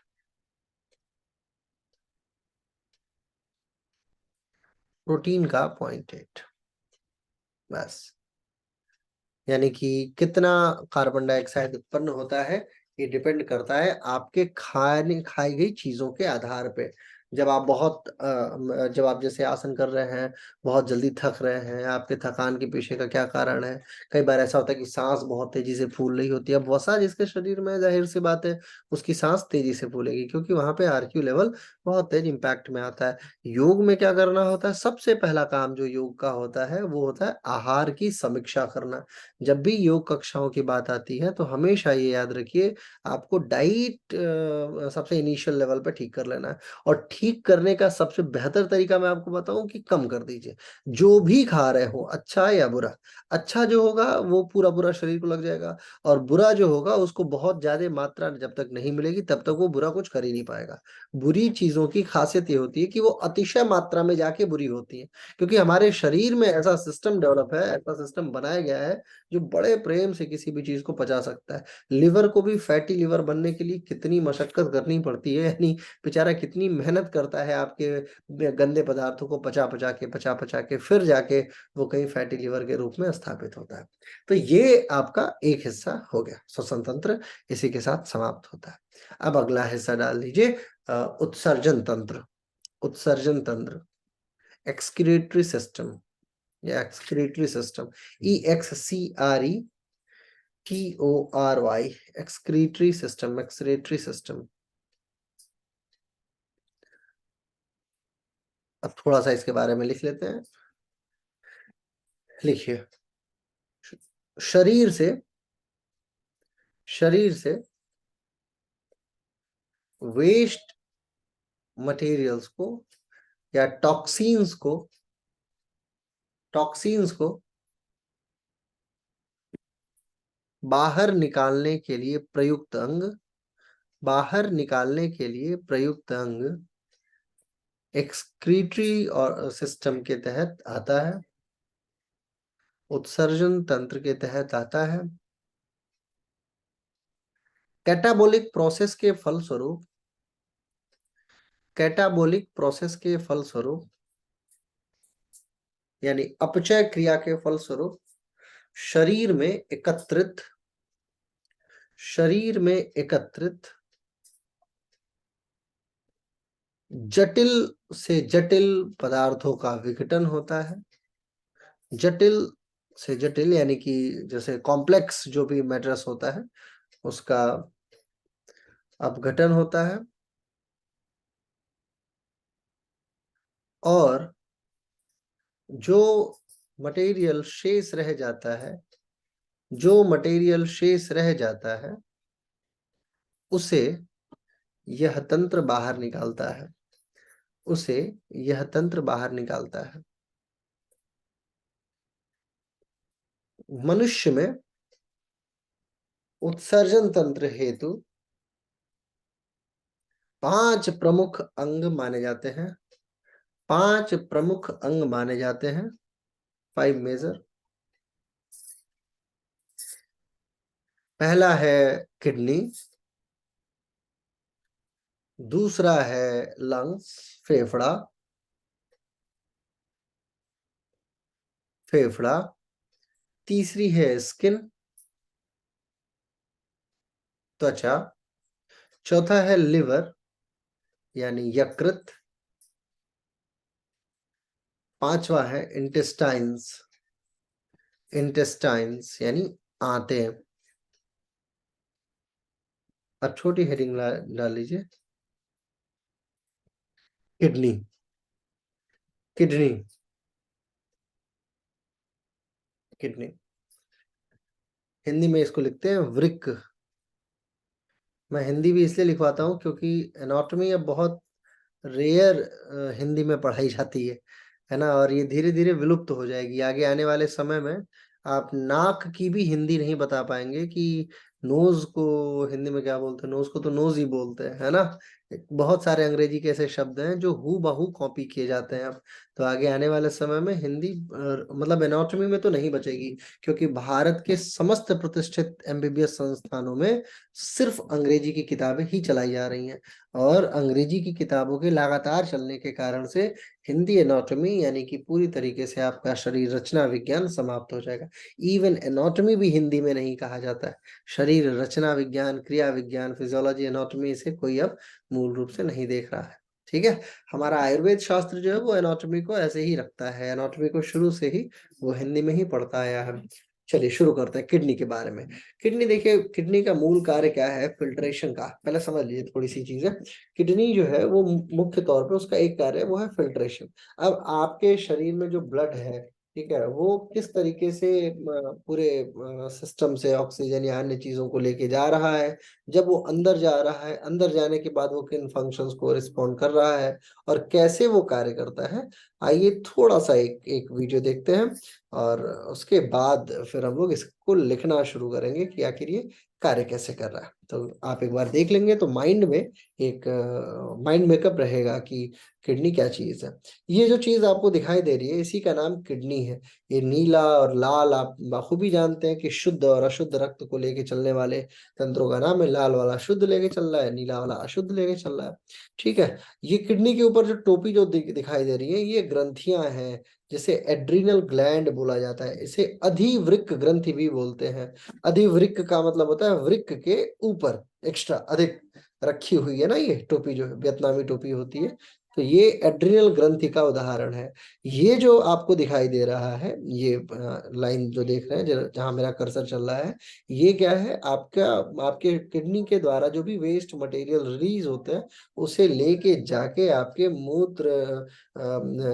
प्रोटीन का 0.8। बस, यानी कि कितना कार्बन डाइऑक्साइड उत्पन्न होता है ये डिपेंड करता है आपके खाई गई चीजों के आधार पे। जब आप जब आप जैसे आसन कर रहे हैं, बहुत जल्दी थक रहे हैं, आपके थकान के पीछे का क्या कारण है? कई बार ऐसा होता है कि सांस बहुत तेजी से फूल रही होती है। अब वसा जिसके शरीर में, जाहिर सी बात है उसकी सांस तेजी से फूलेगी, क्योंकि वहां पे RQ लेवल बहुत तेज इंपैक्ट में आता है। योग में क्या करना होता है? सबसे पहला काम जो योग का होता है वो होता है आहार की समीक्षा करना। जब भी योग कक्षाओं की बात आती है तो हमेशा ये याद रखिए, आपको डाइट सबसे इनिशियल लेवल पे ठीक कर लेना है। और ठीक करने का सबसे बेहतर तरीका मैं आपको बताऊं कि कम कर दीजिए। जो भी खा रहे हो, अच्छा या बुरा, अच्छा जो होगा वो पूरा पूरा शरीर को लग जाएगा, और बुरा जो होगा उसको बहुत ज्यादा मात्रा जब तक नहीं मिलेगी तब तक वो बुरा कुछ कर ही नहीं पाएगा। बुरी चीजों की खासियत ये होती है कि वो अतिशय मात्रा में जाके बुरी होती है, क्योंकि हमारे शरीर में ऐसा सिस्टम डेवलप है, ऐसा सिस्टम बनाया गया है जो बड़े प्रेम से किसी भी चीज को पचा सकता है। लिवर को भी फैटी लिवर बनने के लिए कितनी मशक्कत करनी पड़ती है, यानी बेचारा कितनी मेहनत करता है आपके गंदे पदार्थों को पचा पचा के फिर जाके वो कहीं फैटी लिवर के रूप में स्थापित होता है। तो ये आपका एक हिस्सा हो गया, श्वसन तंत्र इसी के साथ समाप्त होता है। अब अगला हिस्सा डाल दीजिए, उत्सर्जन तंत्र, उत्सर्जन तंत्र, एक्सक्रीटरी सिस्टम, या excretory system, EXCRETORY, excretory system, excretory system. अब थोड़ा सा इसके बारे में लिख लेते हैं। लिखिए, शरीर से वेस्ट मटेरियल्स को या टॉक्सिन्स को बाहर निकालने के लिए प्रयुक्त अंग एक्सक्रीटरी और सिस्टम के तहत आता है, उत्सर्जन तंत्र के तहत आता है। कैटाबोलिक प्रोसेस के फलस्वरूप यानी अपचय क्रिया के फलस्वरूप शरीर में एकत्रित जटिल से जटिल पदार्थों का विघटन होता है। जटिल से जटिल यानी कि जैसे कॉम्प्लेक्स जो भी मैटर्स होता है उसका अपघटन होता है, और जो मटेरियल शेष रह जाता है उसे यह तंत्र बाहर निकालता है। मनुष्य में उत्सर्जन तंत्र हेतु 5 प्रमुख अंग माने जाते हैं। 5 मेजर। पहला है किडनी, दूसरा है लंग्स, फेफड़ा, तीसरी है स्किन, त्वचा, चौथा है लिवर यानी यकृत, पांचवा है इंटेस्टाइन्स यानी आंतें। अब छोटी हेडिंग डाल लीजिए, किडनी। हिंदी में इसको लिखते हैं वृक्क। मैं हिंदी भी इसलिए लिखवाता हूँ क्योंकि एनाटॉमी अब बहुत रेयर हिंदी में पढ़ाई जाती है ना, और ये धीरे धीरे विलुप्त हो जाएगी। आगे आने वाले समय में आप नाक की भी हिंदी नहीं बता पाएंगे कि नोज को हिंदी में क्या बोलते हैं। नोज को तो नोज ही बोलते हैं, है ना। बहुत सारे अंग्रेजी के ऐसे शब्द हैं जो हू बहू कॉपी किए जाते हैं अब। तो आगे आने वाले समय में हिंदी मतलब एनाटॉमी में तो नहीं बचेगी, क्योंकि भारत के समस्त प्रतिष्ठित एमबीबीएस संस्थानों में सिर्फ अंग्रेजी की किताबें ही चलाई जा रही हैं, और अंग्रेजी की किताबों के लगातार चलने के कारण से हिंदी एनाटॉमी यानी कि पूरी तरीके से आपका शरीर रचना विज्ञान समाप्त हो जाएगा। इवन एनाटॉमी भी हिंदी में नहीं कहा जाता है। शरीर रचना विज्ञान, क्रिया विज्ञान, फिजियोलॉजी, एनाटॉमी से कोई अब मूल रूप से नहीं देख रहा है। ठीक है, हमारा आयुर्वेद शास्त्र जो है वो एनाटॉमी को ऐसे ही रखता है। एनाटॉमी को शुरू से ही वो हिंदी में ही पढ़ता आया है। चलिए शुरू करते हैं किडनी के बारे में। किडनी देखिए, किडनी का मूल कार्य क्या है? फिल्ट्रेशन का। पहले समझ लीजिए थोड़ी सी चीजें। किडनी जो है वो मुख्य तौर पे उसका एक कार्य है, वो है फिल्ट्रेशन। अब आपके शरीर में जो ब्लड है, ठीक है, वो किस तरीके से पूरे सिस्टम से ऑक्सीजन या अन्य चीजों को लेके जा रहा है, जब वो अंदर जा रहा है, अंदर जाने के बाद वो किन फंक्शंस को रिस्पॉन्ड कर रहा है और कैसे वो कार्य करता है। आइए थोड़ा सा एक वीडियो देखते हैं, और उसके बाद फिर हम लोग इसको लिखना शुरू करेंगे कि आखिर ये कार्य कैसे कर रहा है। तो आप एक बार देख लेंगे तो माइंड में एक माइंड मेकअप रहेगा कि किडनी क्या चीज है। ये जो चीज आपको दिखाई दे रही है इसी का नाम किडनी है। ये नीला और लाल आप बखूबी जानते हैं कि शुद्ध और अशुद्ध रक्त को लेके चलने वाले तंत्रों का नाम है। लाल वाला शुद्ध लेके चल रहा है, नीला वाला अशुद्ध लेके चल रहा है। ठीक है, ये किडनी के ऊपर जो टोपी जो दिखाई दे रही है ये ग्रंथियां हैं, जिसे एड्रिनल ग्लैंड बोला जाता है। इसे अधिवृक्क ग्रंथि भी बोलते हैं। अधिवृक्क का मतलब होता है वृक्क के ऊपर एक्स्ट्रा अधिक रखी हुई है ना, ये टोपी जो है वियतनामी टोपी होती है, तो ये एड्रिनल ग्रंथि का उदाहरण है। ये जो आपको दिखाई दे रहा है, ये लाइन जो देख रहे हैं जहां मेरा कर्सर चल रहा है, ये क्या है, आपके किडनी के द्वारा जो भी वेस्ट मटेरियल रिलीज होते हैं उसे लेके जाके आपके मूत्र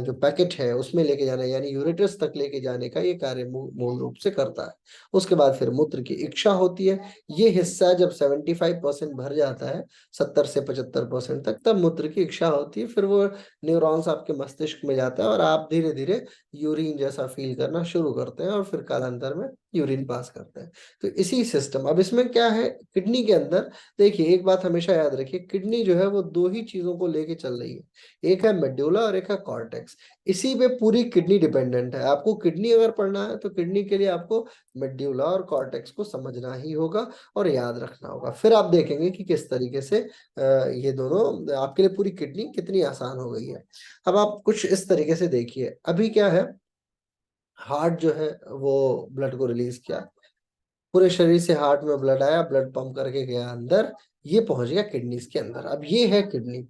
जो पैकेट है उसमें लेके जाना, यानी यूरेटस तक लेके जाने का ये कार्य मूल रूप से करता है। उसके बाद फिर मूत्र की इच्छा होती है। ये हिस्सा जब 75% भर जाता है, 70 से 75% तक, तब मूत्र की इच्छा होती है। फिर वो न्यूरॉन्स आपके मस्तिष्क में जाता है और आप धीरे धीरे यूरिन जैसा फील करना शुरू करते हैं और फिर कालांतर में यूरिन पास करते हैं। तो इसी सिस्टम, अब इसमें क्या है, किडनी के अंदर देखिए एक बात हमेशा याद रखिए, किडनी जो है वो दो ही चीजों को लेके चल रही है, एक है मेड्यूला और एक है कॉर्टेक्स। इसी पे पूरी किडनी डिपेंडेंट है। आपको किडनी अगर पढ़ना है तो किडनी के लिए आपको मेड्यूला और कॉर्टेक्स को समझना ही होगा और याद रखना होगा। फिर आप देखेंगे कि किस तरीके से ये दोनों आपके लिए पूरी किडनी कितनी आसान हो गई है। अब आप कुछ इस तरीके से देखिए, अभी क्या है, हार्ट जो है वो ब्लड को रिलीज किया, पूरे शरीर से हार्ट में ब्लड आया, ब्लड पंप करके गया अंदर, ये पहुंच गया किडनीज के अंदर। अब ये है किडनी।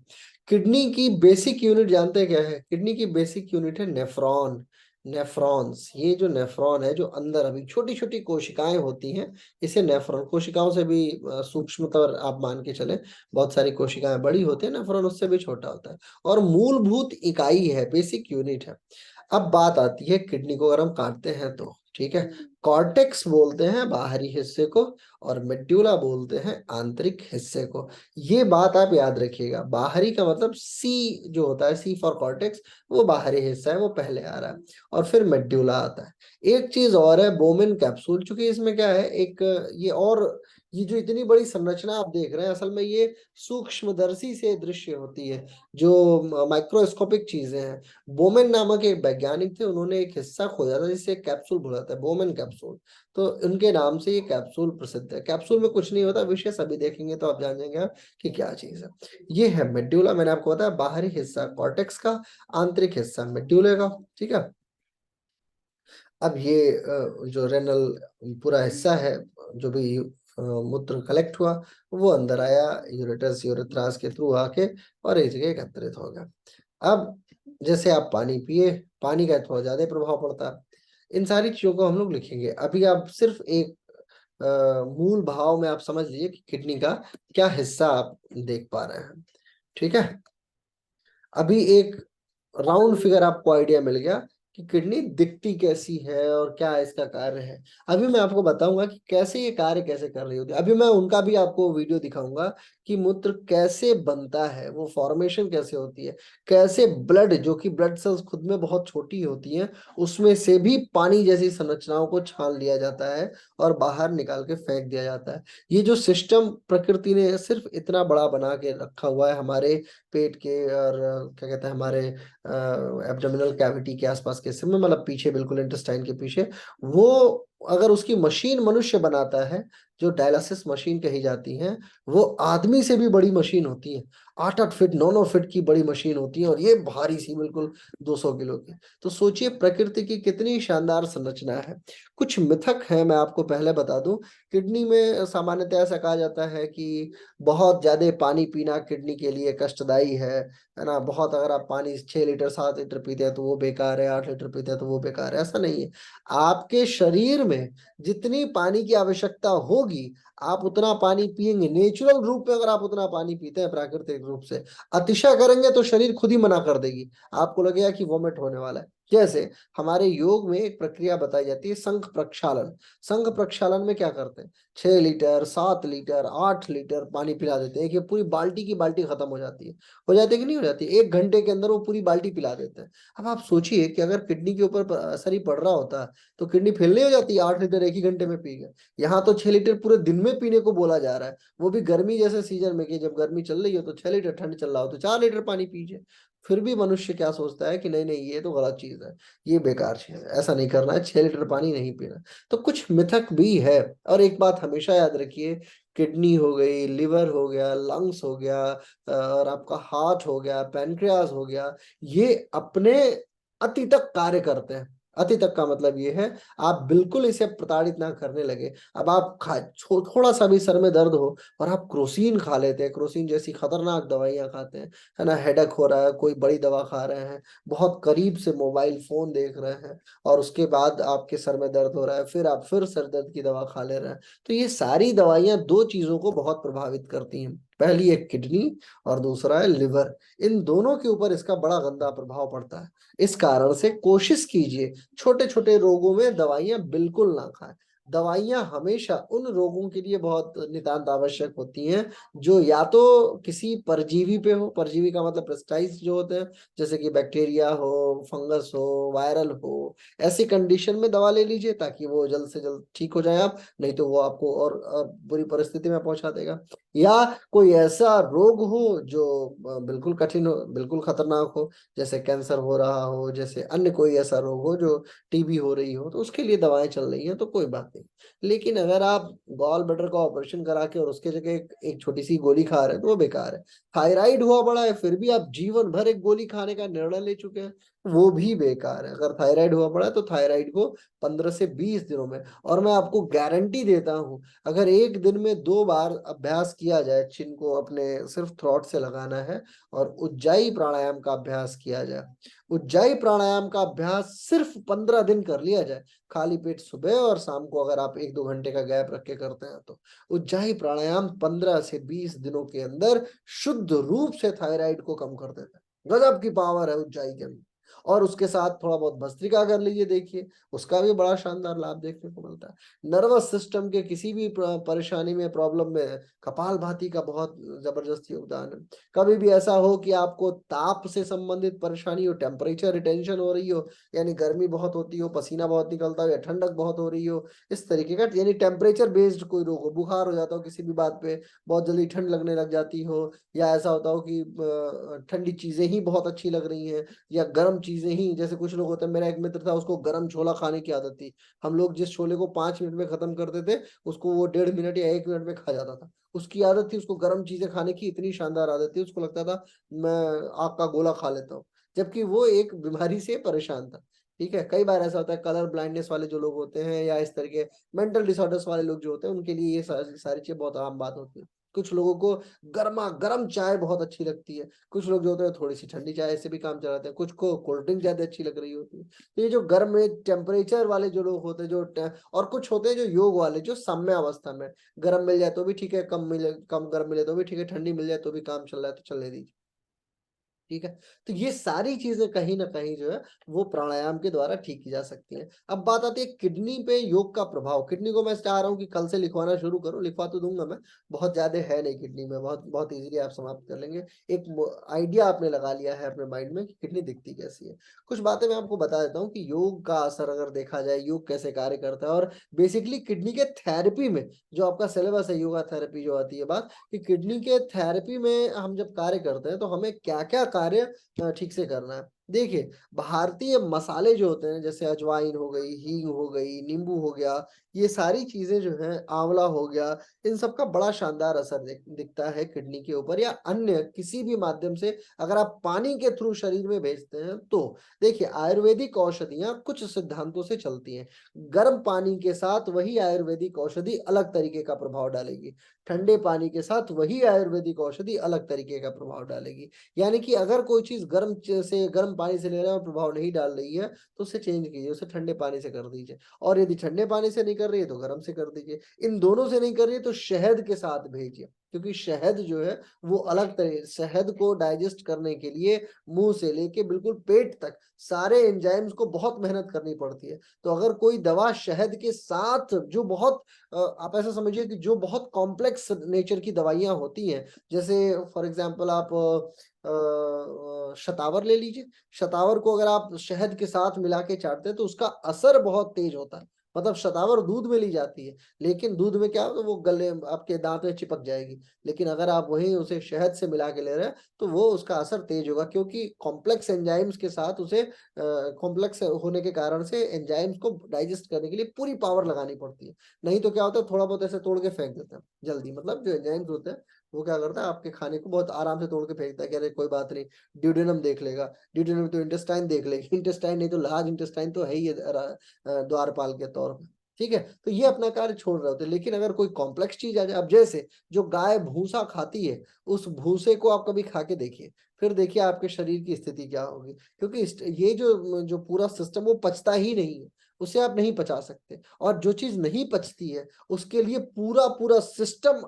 किडनी की बेसिक यूनिट जानते हैं क्या है? किडनी की बेसिक यूनिट है नेफ्रॉन, नेफ्रॉन्स। ये जो नेफ्रॉन है, जो अंदर अभी छोटी छोटी कोशिकाएं होती हैं, इसे नेफ्रॉन, कोशिकाओं से भी सूक्ष्मतर आप मान के चले, बहुत सारी कोशिकाएं बड़ी होती है, नेफ्रॉन उससे भी छोटा होता है और मूलभूत इकाई है, बेसिक यूनिट है। अब बात आती है किडनी को अगर हम काटते हैं तो, ठीक है, कॉर्टेक्स बोलते हैं बाहरी हिस्से को और मेड्यूला बोलते हैं आंतरिक हिस्से को। ये बात आप याद रखिएगा। बाहरी का मतलब सी जो होता है, सी फॉर कॉर्टेक्स, वो बाहरी हिस्सा है, वो पहले आ रहा है और फिर मेड्यूला आता है। एक चीज और है, बोमेन कैप्सूल। चूंकि इसमें क्या है, एक ये, और ये जो इतनी बड़ी संरचना आप देख रहे हैं, असल में ये सूक्ष्मदर्शी से दृश्य होती है, जो माइक्रोस्कोपिक चीजें हैं। बोमेन नामक एक वैज्ञानिक थे, उन्होंने एक हिस्सा खोजा था जिससे कैप्सूल बोला था, बोमेन कैप्सूल। तो उनके नाम से ये कैप्सूल प्रसिद्ध है। कैप्सूल में कुछ नहीं होता, विषय सभी देखेंगे तो आप जान जाएंगे कि क्या चीज है। ये है मेड्यूला, मैंने आपको बताया बाहरी हिस्सा कॉर्टेक्स का, आंतरिक हिस्सा मेड्यूला का, ठीक है। अब ये जो रेनल पूरा हिस्सा है, जो भी मूत्र कलेक्ट हुआ वो अंदर आया, यूरेटस यूरेथ्रास के थ्रू आके और एक जगह एकत्रित हो गया। अब जैसे आप पानी पिए, पानी का थोड़ा ज्यादा प्रभाव पड़ता है। इन सारी चीजों को हम लोग लिखेंगे। अभी आप सिर्फ एक मूल भाव में आप समझ लीजिए कि किडनी का क्या हिस्सा आप देख पा रहे हैं, ठीक है। अभी एक राउंड फिगर आपको आइडिया मिल गया कि किडनी दिखती कैसी है और क्या इसका कार्य है। अभी मैं आपको बताऊंगा कि कैसे ये कार्य कैसे कर रही होती है। अभी मैं उनका भी आपको वीडियो दिखाऊंगा कि मूत्र कैसे बनता है, वो फॉर्मेशन कैसे होती है, कैसे ब्लड, जो कि ब्लड सेल्स खुद में बहुत छोटी होती हैं, उसमें से भी पानी जैसी संरचनाओं को छान लिया जाता है और बाहर निकाल के फेंक दिया जाता है। ये जो सिस्टम प्रकृति ने सिर्फ इतना बड़ा बना के रखा हुआ है हमारे पेट के और क्या कहते हैं, हमारे एब्डोमिनल कैविटी के आसपास के हिस्से में, मतलब पीछे बिल्कुल इंटेस्टाइन के पीछे, वो अगर उसकी मशीन मनुष्य बनाता है, जो डायलिसिस मशीन कही जाती है, वो आदमी से भी बड़ी मशीन होती है। 8-8 फीट 9-9 फीट की बड़ी मशीन होती है और ये भारी सी बिल्कुल 200 किलो की। तो सोचिए प्रकृति की कितनी शानदार संरचना है। कुछ मिथक है, मैं आपको पहले बता दूं। किडनी में सामान्यतः ऐसा कहा जाता है कि बहुत ज्यादा पानी पीना किडनी के लिए कष्टदायी है ना। बहुत, अगर आप पानी 6 लीटर 7 लीटर पीते हैं तो वो बेकार है, 8 लीटर पीते हैं तो वो बेकार है, ऐसा नहीं है। आपके शरीर में जितनी पानी की आवश्यकता होगी आप उतना पानी पिएंगे। नेचुरल रूप में अगर आप उतना पानी पीते हैं, प्राकृतिक रूप से, अतिशय करेंगे तो शरीर खुद ही मना कर देगी, आपको लगेगा कि वोमिट होने वाला है। जैसे हमारे योग में एक प्रक्रिया बताई जाती है, संघ प्रक्षालन। संघ प्रक्षालन में क्या करते हैं, 6 लीटर 7 लीटर 8 लीटर पानी पिला देते हैं कि पूरी बाल्टी की बाल्टी खत्म हो जाती है। हो जाती है कि नहीं हो जाती? 1 घंटे के अंदर वो पूरी बाल्टी पिला देते हैं। अब आप सोचिए कि अगर किडनी के ऊपर असर ही पड़ रहा होता तो किडनी फेल नहीं हो जाती? 8 लीटर एक ही घंटे में पी गए। यहाँ तो 6 लीटर पूरे दिन में पीने को बोला जा रहा है, वो भी गर्मी जैसे सीजन में, कि जब गर्मी चल रही हो तो 6 लीटर, ठंड चल रहा हो तो 4 लीटर पानी पीजिए। फिर भी मनुष्य क्या सोचता है कि नहीं नहीं, ये तो गलत चीज है, ये बेकार चीज है, ऐसा नहीं करना है, 6 लीटर पानी नहीं पीना। तो कुछ मिथक भी है। और एक बात हमेशा याद रखिए, किडनी हो गई, लिवर हो गया, लंग्स हो गया, और आपका हार्ट हो गया, पैनक्रियास हो गया, ये अपने अति तक कार्य करते हैं, अति तक का मतलब ये है आप बिल्कुल इसे प्रताड़ित ना करने लगे। अब आप थोड़ा सा भी सर में दर्द हो और आप क्रोसिन खा लेते हैं, क्रोसिन जैसी खतरनाक दवाइयां खाते हैं, है ना, हेडेक हो रहा है, कोई बड़ी दवा खा रहे हैं, बहुत करीब से मोबाइल फोन देख रहे हैं, और उसके बाद आपके सर में दर्द हो रहा है, फिर आप फिर सर दर्द की दवा खा ले रहे हैं। तो ये सारी दवाइयां दो चीजों को बहुत प्रभावित करती हैं, पहली है किडनी और दूसरा है लिवर। इन दोनों के ऊपर इसका बड़ा गंदा प्रभाव पड़ता है। इस कारण से कोशिश कीजिए छोटे छोटे रोगों में दवाइयां बिल्कुल ना खाएं। दवाइयां हमेशा उन रोगों के लिए बहुत नितांत आवश्यक होती हैं जो या तो किसी परजीवी पे हो, परजीवी का मतलब पेस्टिसाइड्स जो होते हैं, जैसे कि बैक्टीरिया हो, फंगस हो, वायरल हो, ऐसी कंडीशन में दवा ले लीजिए ताकि वो जल्द से जल्द ठीक हो जाए आप, नहीं तो वो आपको और बुरी परिस्थिति में पहुंचा देगा। या कोई ऐसा रोग हो जो बिल्कुल कठिन हो, बिल्कुल खतरनाक हो, जैसे कैंसर हो रहा हो, जैसे अन्य कोई ऐसा रोग हो जो टीबी हो रही हो, तो उसके लिए दवाएं चल रही हैं तो कोई बात नहीं। लेकिन अगर आप गॉल ब्लैडर का ऑपरेशन करा के और उसके जगह एक छोटी सी गोली खा रहे हैं तो वो बेकार है। थायराइड हुआ पड़ा है फिर भी आप जीवन भर एक गोली खाने का निर्णय ले चुके हैं, वो भी बेकार है। अगर थायराइड हुआ पड़ा है तो थायराइड को 15 से 20 दिनों में, और मैं आपको गारंटी देता हूं, अगर एक दिन में 2 बार अभ्यास किया जाए, चिन को अपने सिर्फ थ्रॉट से लगाना है, और उज्जाई प्राणायाम का अभ्यास किया जाए, उज्जाई प्राणायाम का अभ्यास सिर्फ 15 दिन कर लिया जाए, खाली पेट सुबह और शाम को, अगर आप 1-2 घंटे का गैप रख के करते हैं तो उज्जाई प्राणायाम 15 से 20 दिनों के अंदर शुद्ध रूप से थायराइड को कम कर देता है। गजब की पावर है उज्जाई के अंदर। और उसके साथ थोड़ा बहुत भस्त्रिका कर लीजिए, देखिए उसका भी बड़ा शानदार लाभ देखने को मिलता है। नर्वस सिस्टम के किसी भी परेशानी में, प्रॉब्लम में कपालभाति का बहुत जबरदस्त योगदान है। कभी भी ऐसा हो कि आपको ताप से संबंधित परेशानी हो, टेम्परेचर रिटेंशन हो रही हो, यानी गर्मी बहुत होती हो, पसीना बहुत निकलता हो, या ठंडक बहुत हो रही हो, इस तरीके का, यानी टेम्परेचर बेस्ड कोई रोग हो, बुखार हो जाता हो किसी भी बात पे, बहुत जल्दी ठंड लगने लग जाती हो, या ऐसा होता हो कि ठंडी चीजें ही बहुत अच्छी लग रही हैं, या गर्म चीजें ही, जैसे कुछ लोग होते हैं, मेरा एक मित्र था उसको गर्म छोला खाने की आदत थी, हम लोग जिस छोले को 5 मिनट में खत्म करते थे उसको वो 1.5 मिनट या 1 मिनट में खा जाता था। उसकी आदत थी, उसको गर्म चीजें खाने की इतनी शानदार आदत थी, उसको लगता था मैं आग का गोला खा लेता हूँ, जबकि वो एक बीमारी से परेशान था। ठीक है, कई बार ऐसा होता है, कलर ब्लाइंडनेस वाले जो लोग होते हैं, या इस तरह के मेंटल डिसऑर्डर्स वाले लोग जो होते हैं, उनके लिए ये सारी चीजें बहुत आम बात होती है। कुछ लोगों को गर्मा गर्म चाय बहुत अच्छी लगती है, कुछ लोग जो होते हैं थोड़ी सी ठंडी चाय से भी काम चलाते हैं, कुछ को कोल्ड ड्रिंक ज्यादा अच्छी लग रही होती है। तो ये जो गर्म में टेम्परेचर वाले जो लोग होते हैं, और कुछ होते हैं जो योग वाले, जो साम्य अवस्था में, गर्म मिल जाए तो भी ठीक है, कम गर्म मिले तो भी ठीक है, ठंडी मिल जाए तो भी काम चल रहा है तो चलने दीजिए। ठीक है, तो ये सारी चीजें कहीं ना कहीं जो है वो प्राणायाम के द्वारा ठीक की जा सकती हैं। अब बात आती है किडनी पे योग का प्रभाव। किडनी को मैं चाह रहा हूँ कि कल से लिखवाना शुरू करूँ, लिखवा तो दूंगा मैं, बहुत ज्यादा है नहीं किडनी में, बहुत बहुत इजीली आप समाप्त कर लेंगे। एक आइडिया आपने लगा लिया है अपने माइंड में कि किडनी दिखती कैसी है। कुछ बातें मैं आपको बता देता हूँ कि योग का असर अगर देखा जाए, योग कैसे कार्य करता है, और बेसिकली किडनी के थेरेपी में जो आपका सिलेबस है, योगा थेरेपी जो आती है बात, कि किडनी के थेरेपी में हम जब कार्य करते हैं तो हमें क्या क्या कार्य ठीक से करना है। देखिए, भारतीय मसाले जो होते हैं, जैसे अजवाइन हो गई, हींग हो गई, नींबू हो गया, ये सारी चीजें जो हैं, आंवला हो गया, इन सब का बड़ा शानदार असर दिखता है किडनी के ऊपर, या अन्य किसी भी माध्यम से अगर आप पानी के थ्रू शरीर में भेजते हैं तो। देखिए, आयुर्वेदिक औषधियां कुछ सिद्धांतों से चलती हैं। गर्म पानी के साथ वही आयुर्वेदिक औषधि अलग तरीके का प्रभाव डालेगी, ठंडे पानी के साथ वही आयुर्वेदिक औषधि अलग तरीके का प्रभाव डालेगी। यानी कि अगर कोई चीज गर्म पानी से ले रहे हैं और प्रभाव नहीं डाल रही है तो उसे चेंज कीजिए, उसे ठंडे पानी से कर दीजिए, और यदि ठंडे पानी से नहीं कर रही है तो गर्म से कर दीजिए। इन दोनों से नहीं कर रही है तो शहद के साथ भेजिए, क्योंकि शहद जो है वो अलग तरह, शहद को डाइजेस्ट करने के लिए मुंह से लेके बिल्कुल पेट तक सारे एंजाइम्स को बहुत मेहनत करनी पड़ती है। तो अगर कोई दवा शहद के साथ, जो बहुत आप ऐसा समझिए कि जो बहुत कॉम्प्लेक्स नेचर की दवाइयां होती हैं, जैसे फॉर एग्जांपल आप शतावर ले लीजिए, शतावर को अगर आप शहद के साथ मिला के चाटते हैं तो उसका असर बहुत तेज होता है। मतलब शतावर दूध में ली जाती है, लेकिन दूध में क्या होगा, वो गले आपके दांत में चिपक जाएगी, लेकिन अगर आप वही उसे शहद से मिला के ले रहे हैं तो वो उसका असर तेज होगा, क्योंकि कॉम्प्लेक्स एंजाइम्स के साथ उसे, कॉम्प्लेक्स होने के कारण से एंजाइम्स को डाइजेस्ट करने के लिए पूरी पावर लगानी पड़ती है। नहीं तो क्या होता है, थोड़ा बहुत ऐसे तोड़ के फेंक देते हैं जल्दी, मतलब जो एंजाइम्स होते हैं वो क्या करता है, आपके खाने को बहुत आराम से तोड़ के फेंकता है कि अरे कोई बात नहीं, ड्यूडेनम देख लेगा, ड्यूडेनम तो इंटेस्टाइन देख लेगी, इंटेस्टाइन नहीं तो लार्ज इंटेस्टाइन तो है ही द्वारपाल के तौर पर। ठीक है, तो ये अपना कार्य छोड़ रहे होते हैं। लेकिन अगर कोई कॉम्प्लेक्स चीज आ जाए, अब जैसे जो गाय भूसा खाती है, उस भूसे को आप कभी खा के देखिए, फिर देखिए आपके शरीर की स्थिति क्या होगी। क्योंकि ये जो जो पूरा सिस्टम वो पचता ही नहीं है, उसे आप नहीं पचा सकते। और जो चीज नहीं पचती है उसके लिए पूरा पूरा सिस्टम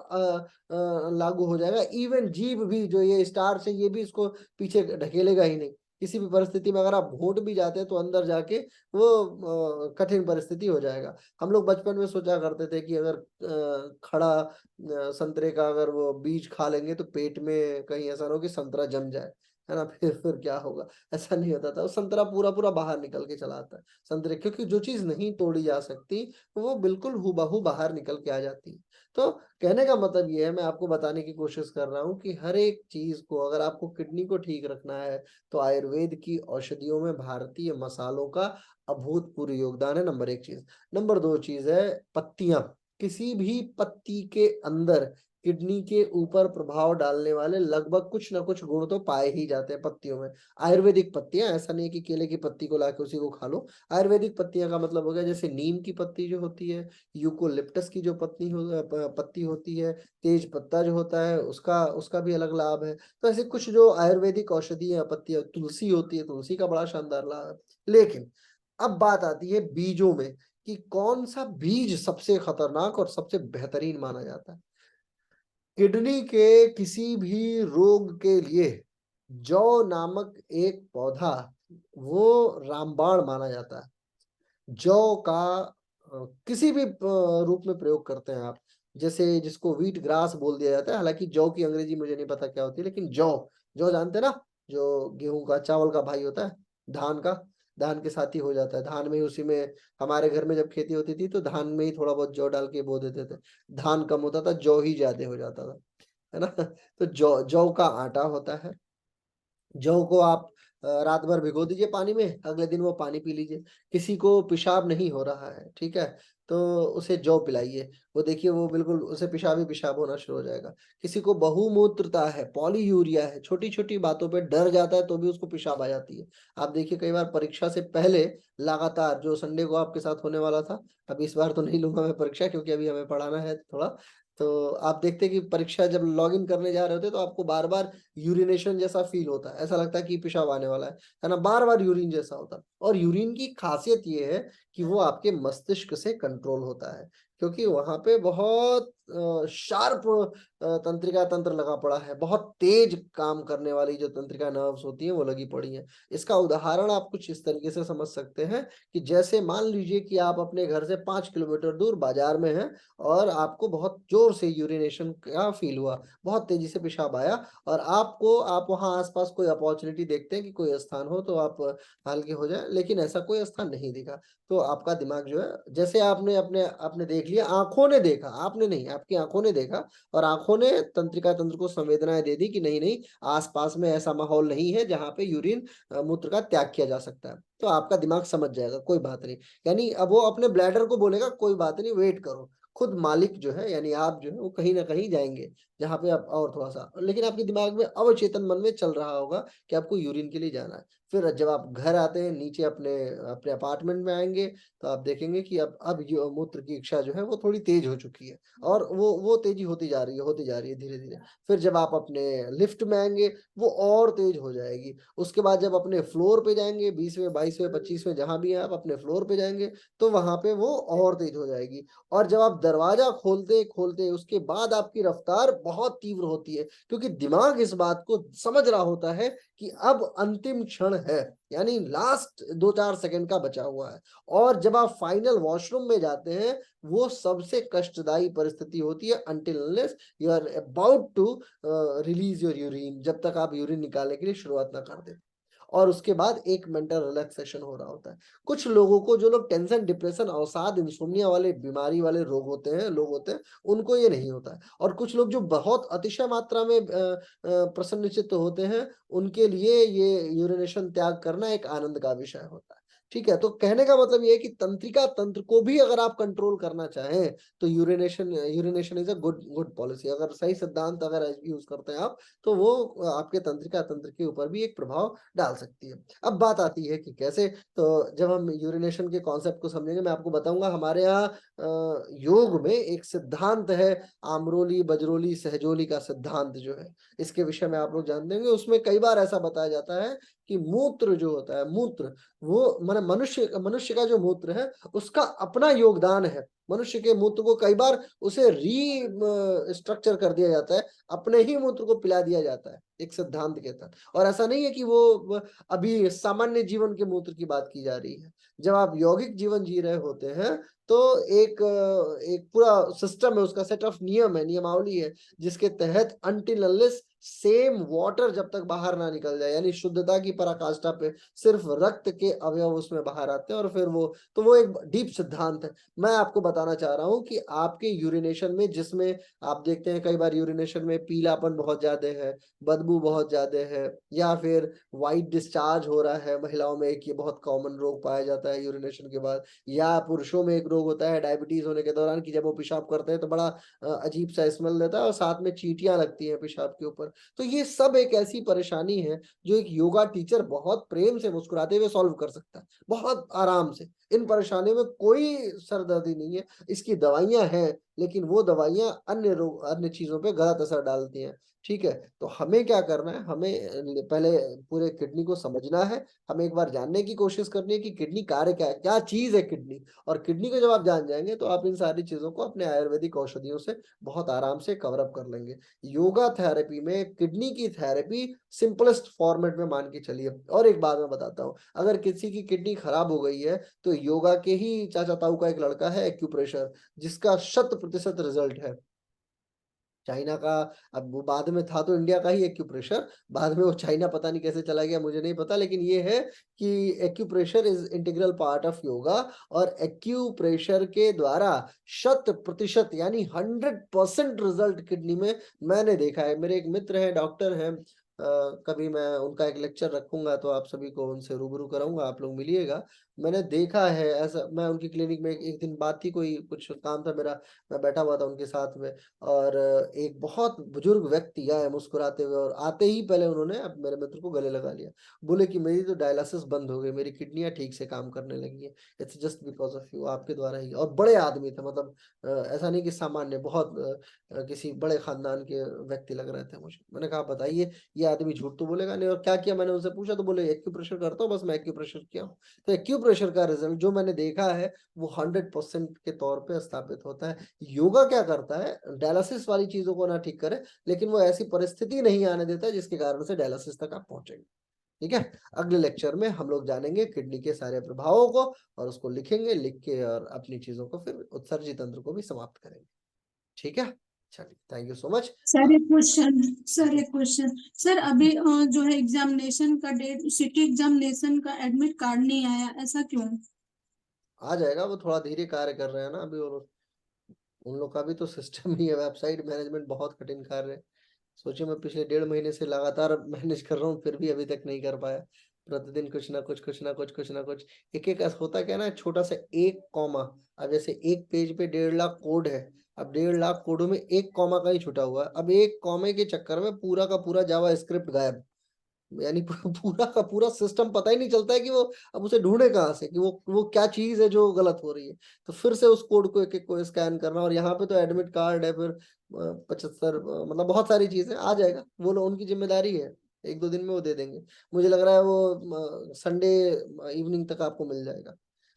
लागू हो जाएगा। इवन जीव भी, जो ये स्टार्च है, ये भी इसको पीछे ढकेलेगा ही नहीं। किसी भी परिस्थिति में अगर आप घोट भी जाते हैं तो अंदर जाके वो कठिन परिस्थिति हो जाएगा। हम लोग बचपन में सोचा करते थे कि अगर खड़ा संतरे का अगर वो बीज खा लेंगे तो पेट में कहीं ऐसा ना हो कि संतरा जम जाए, है ना, फिर क्या होगा। ऐसा नहीं होता था, वो संतरा पूरा पूरा बाहर निकल के चला आता है संतरे, क्योंकि जो चीज नहीं तोड़ी जा सकती वो बिल्कुल हूबहू बाहर निकल के आ जाती है। तो कहने का मतलब ये है, मैं आपको बताने की कोशिश कर रहा हूँ कि हर एक चीज को, अगर आपको किडनी को ठीक रखना है तो आयुर्वेद की औषधियों में भारतीय मसालों का अभूतपूर्व योगदान है, नंबर 1 चीज। नंबर 2 चीज है पत्तियां। किसी भी पत्ती के अंदर किडनी के ऊपर प्रभाव डालने वाले लगभग कुछ ना कुछ गुण तो पाए ही जाते हैं पत्तियों में। आयुर्वेदिक पत्तियां, ऐसा नहीं है कि केले की पत्ती को लाके उसी को खा लो। आयुर्वेदिक पत्तियां का मतलब हो गया जैसे नीम की पत्ती जो होती है, यूकोलिप्टस की जो पत्ती होती है, तेज पत्ता जो होता है उसका उसका भी अलग लाभ है। तो ऐसे कुछ जो आयुर्वेदिक औषधि पत्तियां, तुलसी होती है, तुलसी का बड़ा शानदार लाभ है। लेकिन अब बात आती है बीजों में कि कौन सा बीज सबसे खतरनाक और सबसे बेहतरीन माना जाता है। किडनी के किसी भी रोग के लिए जौ नामक एक पौधा वो रामबाण माना जाता है। जौ का किसी भी रूप में प्रयोग करते हैं आप, जैसे जिसको व्हीट ग्रास बोल दिया जाता है। हालांकि जौ की अंग्रेजी मुझे नहीं पता क्या होती है, लेकिन जौ, जौ जानते हैं ना, जो गेहूं का चावल का भाई होता है, धान का, धान के साथ ही हो जाता है। धान में उसी में, हमारे घर में जब खेती होती थी तो धान में ही थोड़ा बहुत जौ डाल के बो देते थे। धान कम होता था, जौ ही ज्यादा हो जाता था, है ना। तो जौ, जौ का आटा होता है। जौ को आप रात भर भिगो दीजिए पानी में, अगले दिन वो पानी पी लीजिए। किसी को पेशाब नहीं हो रहा है, ठीक है, तो उसे जौ पिलाइए, वो देखिए वो बिल्कुल उसे पेशाब ही पेशाब होना शुरू हो जाएगा। किसी को बहुमूत्रता है, पॉलीयूरिया है, छोटी छोटी बातों पे डर जाता है तो भी उसको पेशाब आ जाती है। आप देखिए कई बार परीक्षा से पहले लगातार, जो संडे को आपके साथ होने वाला था, अब इस बार तो नहीं लूंगा मैं परीक्षा क्योंकि अभी हमें पढ़ाना है थोड़ा, तो आप देखते हैं कि परीक्षा जब लॉग इन करने जा रहे होते तो आपको बार बार यूरिनेशन जैसा फील होता है, ऐसा लगता है कि पेशाब आने वाला है ना, बार बार यूरिन जैसा होता है। और यूरिन की खासियत ये है कि वो आपके मस्तिष्क से कंट्रोल होता है, क्योंकि वहां पे बहुत शार्प तंत्रिका तंत्र लगा पड़ा है, बहुत तेज काम करने वाली जो तंत्रिका नर्व्स होती है वो लगी पड़ी है। इसका उदाहरण आप कुछ इस तरीके से समझ सकते हैं कि जैसे मान लीजिए कि आप अपने घर से 5 किलोमीटर दूर बाजार में हैं और आपको बहुत जोर से यूरिनेशन का फील हुआ, बहुत तेजी से पेशाब आया, और आप वहां आसपास कोई अपॉर्चुनिटी देखते हैं कि कोई स्थान हो तो आप हल्के हो जाए, लेकिन ऐसा कोई स्थान नहीं दिखा। तो आपका दिमाग जो है, जैसे आपने अपने आपने देख लिया, आंखों ने देखा, आपने नहीं, आपकी आंखों ने देखा, और आंखों ने तंत्रिका तंत्र को संवेदनाएं दे दी कि नहीं नहीं, आसपास में ऐसा माहौल नहीं है जहां पे यूरिन मूत्र का त्याग किया जा सकता है। तो आपका दिमाग समझ जाएगा कोई बात नहीं, यानी अब वो अपने ब्लैडर को बोलेगा कोई बात नहीं, वेट करो। खुद मालिक जो है यानी आप जो है वो कहीं ना कहीं जाएंगे जहां पे आप और थोड़ा सा, लेकिन आपके दिमाग में अवचेतन मन में चल रहा होगा कि आपको यूरिन के लिए जाना है। फिर जब आप घर आते हैं, नीचे अपने अपने अपार्टमेंट में आएंगे, तो आप देखेंगे कि अब मूत्र की इच्छा जो है वो थोड़ी तेज हो चुकी है, और वो तेजी होती जा रही है धीरे धीरे। फिर जब आप अपने लिफ्ट में आएंगे वो और तेज हो जाएगी। उसके बाद जब अपने फ्लोर पे जाएंगे, 20वें 22वें 25वें जहां भी है आप अपने फ्लोर पे जाएंगे, तो वहां पे वो और तेज हो जाएगी। और जब आप दरवाजा खोलते खोलते उसके बाद आपकी रफ्तार बहुत तीव्र होती है, क्योंकि दिमाग इस बात को समझ रहा होता है कि अब अंतिम क्षण है, यानी लास्ट 2-4 सेकंड का बचा हुआ है। और जब आप फाइनल वॉशरूम में जाते हैं, वो सबसे कष्टदायी परिस्थिति होती है, until unless you are about to release your urine, जब तक आप यूरिन निकालने के लिए शुरुआत ना कर दे। और उसके बाद एक मेंटल रिलैक्सेशन हो रहा होता है। कुछ लोगों को, जो लोग टेंशन, डिप्रेशन, अवसाद, इंसोम्निया वाले बीमारी वाले लोग होते हैं, उनको ये नहीं होता है। और कुछ लोग जो बहुत अतिशय मात्रा में प्रसन्नचित्त होते हैं, उनके लिए ये यूरिनेशन त्याग करना एक आनंद का विषय होता है। ठीक है, तो कहने का मतलब ये है कि तंत्रिका तंत्र को भी अगर आप कंट्रोल करना चाहें तो urination is a good good policy. अगर सही सिद्धांत अगर यूज करते हैं आप, तो वो आपके तंत्रिका तंत्र के ऊपर भी एक प्रभाव डाल सकती है। अब बात आती है कि कैसे। तो जब हम यूरिनेशन के कॉन्सेप्ट को समझेंगे, मैं आपको बताऊंगा हमारे यहाँ योग में एक सिद्धांत है, आमरोली बजरोली सहजोली का सिद्धांत जो है, इसके विषय में आप लोग जानते होंगे। उसमें कई बार ऐसा बताया जाता है कि मूत्र जो होता है, मूत्र वो माने मनुष्य का जो मूत्र है उसका अपना योगदान है। मनुष्य के मूत्र को कई बार उसे स्ट्रक्चर कर दिया जाता है, अपने ही मूत्र को पिला दिया जाता है एक सिद्धांत के तहत। और ऐसा नहीं है कि वो अभी सामान्य जीवन के मूत्र की बात की जा रही है। जब आप यौगिक जीवन जी रहे होते हैं तो एक पूरा सिस्टम है, उसका सेट ऑफ नियम है, नियमावली है, जिसके तहत अनटिल अनलेस सेम वाटर जब तक बाहर ना निकल जाए, यानी शुद्धता की पराकाष्ठा पे सिर्फ रक्त के अवयव उसमें बाहर आते हैं, और फिर वो एक डीप सिद्धांत है। मैं आपको बताना चाह रहा हूं कि आपके यूरिनेशन में, जिसमें आप देखते हैं कई बार यूरिनेशन में पीलापन बहुत ज्यादा है, बदबू बहुत ज्यादा है, या फिर वाइट डिस्चार्ज हो रहा है महिलाओं में, एक ये बहुत कॉमन रोग पाया जाता है यूरिनेशन के बाद। या पुरुषों में एक रोग होता है डायबिटीज होने के दौरान, कि जब वो पेशाब करते हैं तो बड़ा अजीब सा स्मेल देता है और साथ में चींटियां लगती हैं पेशाब के ऊपर। तो ये सब एक ऐसी परेशानी है जो एक योगा टीचर बहुत प्रेम से मुस्कुराते हुए सॉल्व कर सकता है, बहुत आराम से। इन परेशानियों में कोई सरदर्दी नहीं है, इसकी दवाइयां हैं, लेकिन वो दवाइयां अन्य रोग अन्य चीजों पे गलत असर डालती हैं। ठीक है, तो हमें क्या करना है, हमें पहले पूरे किडनी को समझना है। हमें एक बार जानने की कोशिश करनी है कि किडनी कार्य क्या है, क्या चीज है किडनी। और किडनी को जब आप जान जाएंगे तो आप इन सारी चीजों को अपने आयुर्वेदिक औषधियों से बहुत आराम से कवर अप कर लेंगे। योगा थेरेपी में किडनी की थेरेपी सिंपलेस्ट फॉर्मेट में मान के चलिए। और एक बात मैं बताता हूँ, अगर किसी की किडनी खराब हो गई है तो योगा के ही चाचा ताऊ का एक लड़का है एक्यूप्रेशर, जिसका 100% रिजल्ट है। चाइना का, अब वो बाद में था तो इंडिया का ही एक्यूप्रेशर, बाद में वो चाइना पता नहीं कैसे चला गया, मुझे नहीं पता। लेकिन ये है कि acupressure is integral part of yoga, और एक्यूप्रेशर के द्वारा 100% यानी 100% रिजल्ट किडनी में मैंने देखा है। मेरे एक मित्र हैं, डॉक्टर हैं, कभी मैं उनका एक लेक्चर रखूंगा तो आप सभी को उनसे रूबरू कराऊंगा, आप लोग मिलिएगा। मैंने देखा है ऐसा, मैं उनकी क्लिनिक में एक दिन बात थी, कोई कुछ काम था मेरा, मैं बैठा हुआ था उनके साथ में, और एक बहुत बुजुर्ग व्यक्ति आए मुस्कुराते हुए, और आते ही पहले उन्होंने अब मेरे मित्र को गले लगा लिया। बोले कि मेरी तो डायलिसिस बंद हो गई, मेरी किडनियां ठीक से काम करने लगी है, it's just because of you, आपके द्वारा ही। और बड़े आदमी थे, मतलब ऐसा नहीं कि सामान्य, बहुत किसी बड़े खानदान के व्यक्ति लग रहे थे मुझे। मैंने कहा बताइए, ये आदमी झूठ तो बोलेगा नहीं। और क्या किया मैंने उनसे पूछा तो बोले एक्यूप्रेशर करता हूँ, बस मैं एक्यूप्रेशर किया हूँ। तो एक्यूप्रेशर का रिजल्ट जो मैंने देखा है वो 100% के तौर पे स्थापित होता है। योगा क्या करता है, डायलिसिस वाली चीजों को ना ठीक करे, लेकिन वो ऐसी परिस्थिति नहीं आने देता जिसके कारण से डायलिसिस तक आप पहुंचेंगे। ठीक है, अगले लेक्चर में हम लोग जानेंगे किडनी के सारे प्रभावों को, और उसको लिखेंगे, लिख के और अपनी चीजों को फिर उत्सर्जी तंत्र को भी समाप्त करेंगे। ठीक है, चलिए, thank you so much. Sir एक क्वेश्चन सर, अभी जो है एग्जामिनेशन का डेट, सिटी एग्जामिनेशन का एडमिट कार्ड नहीं आया, ऐसा क्यों? आ जाएगा, वो थोड़ा धीरे कार्य कर रहे हैं ना अभी, और उन लोग का भी तो सिस्टम ही है, वेबसाइट मैनेजमेंट बहुत कठिन कार्य है। सोचिए, मैं पिछले 1.5 महीने से लगातार मैनेज कर रहा हूँ, फिर भी अभी तक नहीं कर पाया। प्रतिदिन कुछ ना कुछ, कुछ ना कुछ, कुछ ना कुछ, एक एक ऐसा होता क्या है ना, छोटा सा एक कॉमा। अब जैसे एक पेज पे 1.5 लाख कोड है, अब 1.5 लाख कोडों में एक कॉमा का ही छुटा हुआ है। अब एक कॉमे के चक्कर में पूरा का पूरा जावा स्क्रिप्ट गायब, यानी पूरा का पूरा सिस्टम पता ही नहीं चलता है कि वो अब उसे ढूंढे कहाँ से, कि वो क्या चीज है जो गलत हो रही है। तो फिर से उस कोड को एक एक को स्कैन करना, और यहाँ पे तो एडमिट कार्ड है, फिर 75 मतलब बहुत सारी चीजें। आ जाएगा, वो लोग, उनकी जिम्मेदारी है, 1-2 दिन में वो दे देंगे। मुझे लग रहा है वो संडे इवनिंग तक आपको मिल जाएगा।